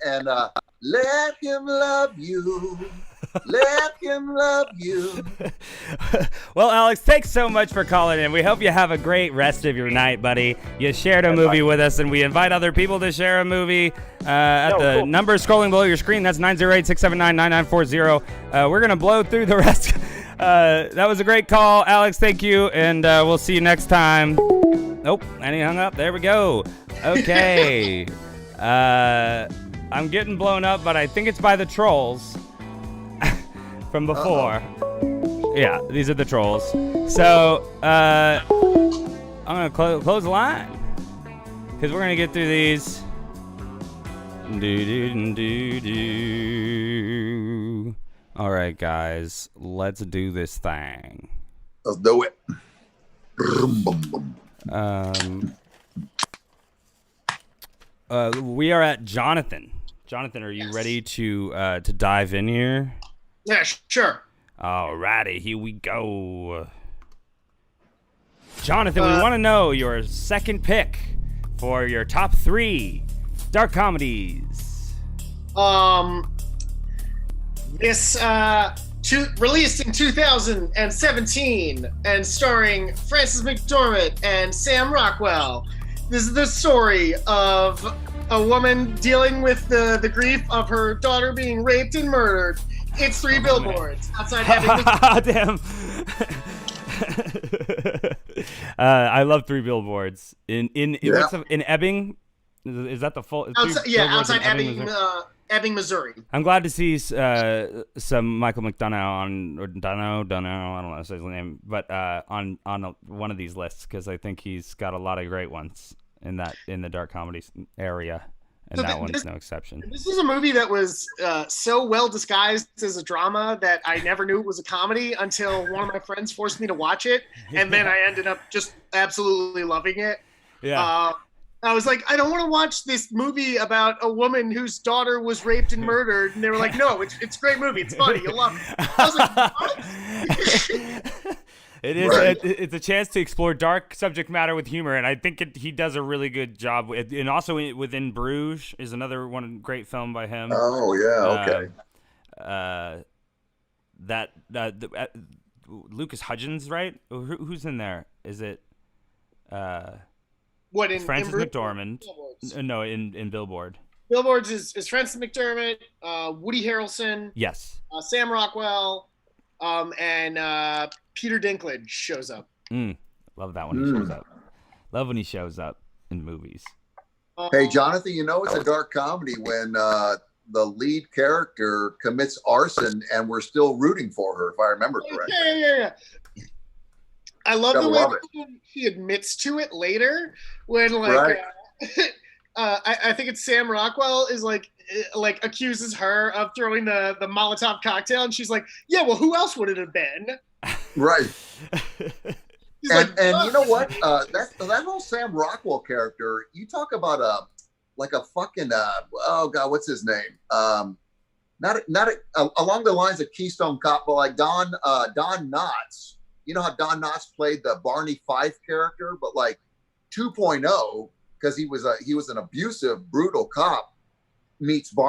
let him love you. Let him love you. Well, Alex, thanks so much for calling in. We hope you have a great rest of your night, buddy. You shared a movie with us, and we invite other people to share a movie at the number scrolling below your screen. That's 908-679-9940. We're going to blow through the rest. That was a great call, Alex. Thank you, and we'll see you next time. Nope, and he hung up. There we go. Okay. I'm getting blown up, but I think it's by the trolls from before. Yeah, these are the trolls. So, I'm going to close the line because we're going to get through these. All right, guys, let's do this thing. Let's do it. We are at Jonathan. Jonathan, are you ready to dive in here? Yeah, sure. Alrighty, here we go. Jonathan, we want to know your second pick for your top 3 dark comedies. This released in 2017 and starring Frances McDormand and Sam Rockwell. This is the story of a woman dealing with the grief of her daughter being raped and murdered. It's 3 billboards outside Ebbing. Damn. I love 3 billboards in Ebbing. Is that the full? Outside Ebbing, Missouri. I'm glad to see some Michael McDonough on, or Dono, I don't know how to say his name, but on one of these lists, because I think he's got a lot of great ones in the dark comedy area, and that one's no exception. This is a movie that was so well disguised as a drama that I never knew it was a comedy until one of my friends forced me to watch it, and then I ended up just absolutely loving it. Yeah. I was like, I don't want to watch this movie about a woman whose daughter was raped and murdered. And they were like, no, it's a great movie. It's funny. You'll love it. I was like, what? It is. Right. It's a chance to explore dark subject matter with humor, and I think he does a really good job. And also within Bruges is another one great film by him. Oh yeah, okay. Lucas Hudgens, right? Who's in there? Is it? What in Frances in McDormand? No, in Billboard. Billboards is Frances McDormand, Woody Harrelson. Yes. Sam Rockwell, and Peter Dinklage shows up. Love that when he shows up. Love when he shows up in movies. Hey, Jonathan, it's a dark comedy when the lead character commits arson and we're still rooting for her, if I remember correctly. Yeah. I love the way he admits to it later when I think it's Sam Rockwell is like accuses her of throwing the Molotov cocktail, and she's like, yeah, well, who else would it have been? Right. And you know what? That whole Sam Rockwell character, you talk about a fucking oh god, what's his name? Not along the lines of Keystone Cop, but like Don Knotts. You know how Don Knotts played the Barney Fife character, but like 2.0, because he was an abusive, brutal cop, meets Barney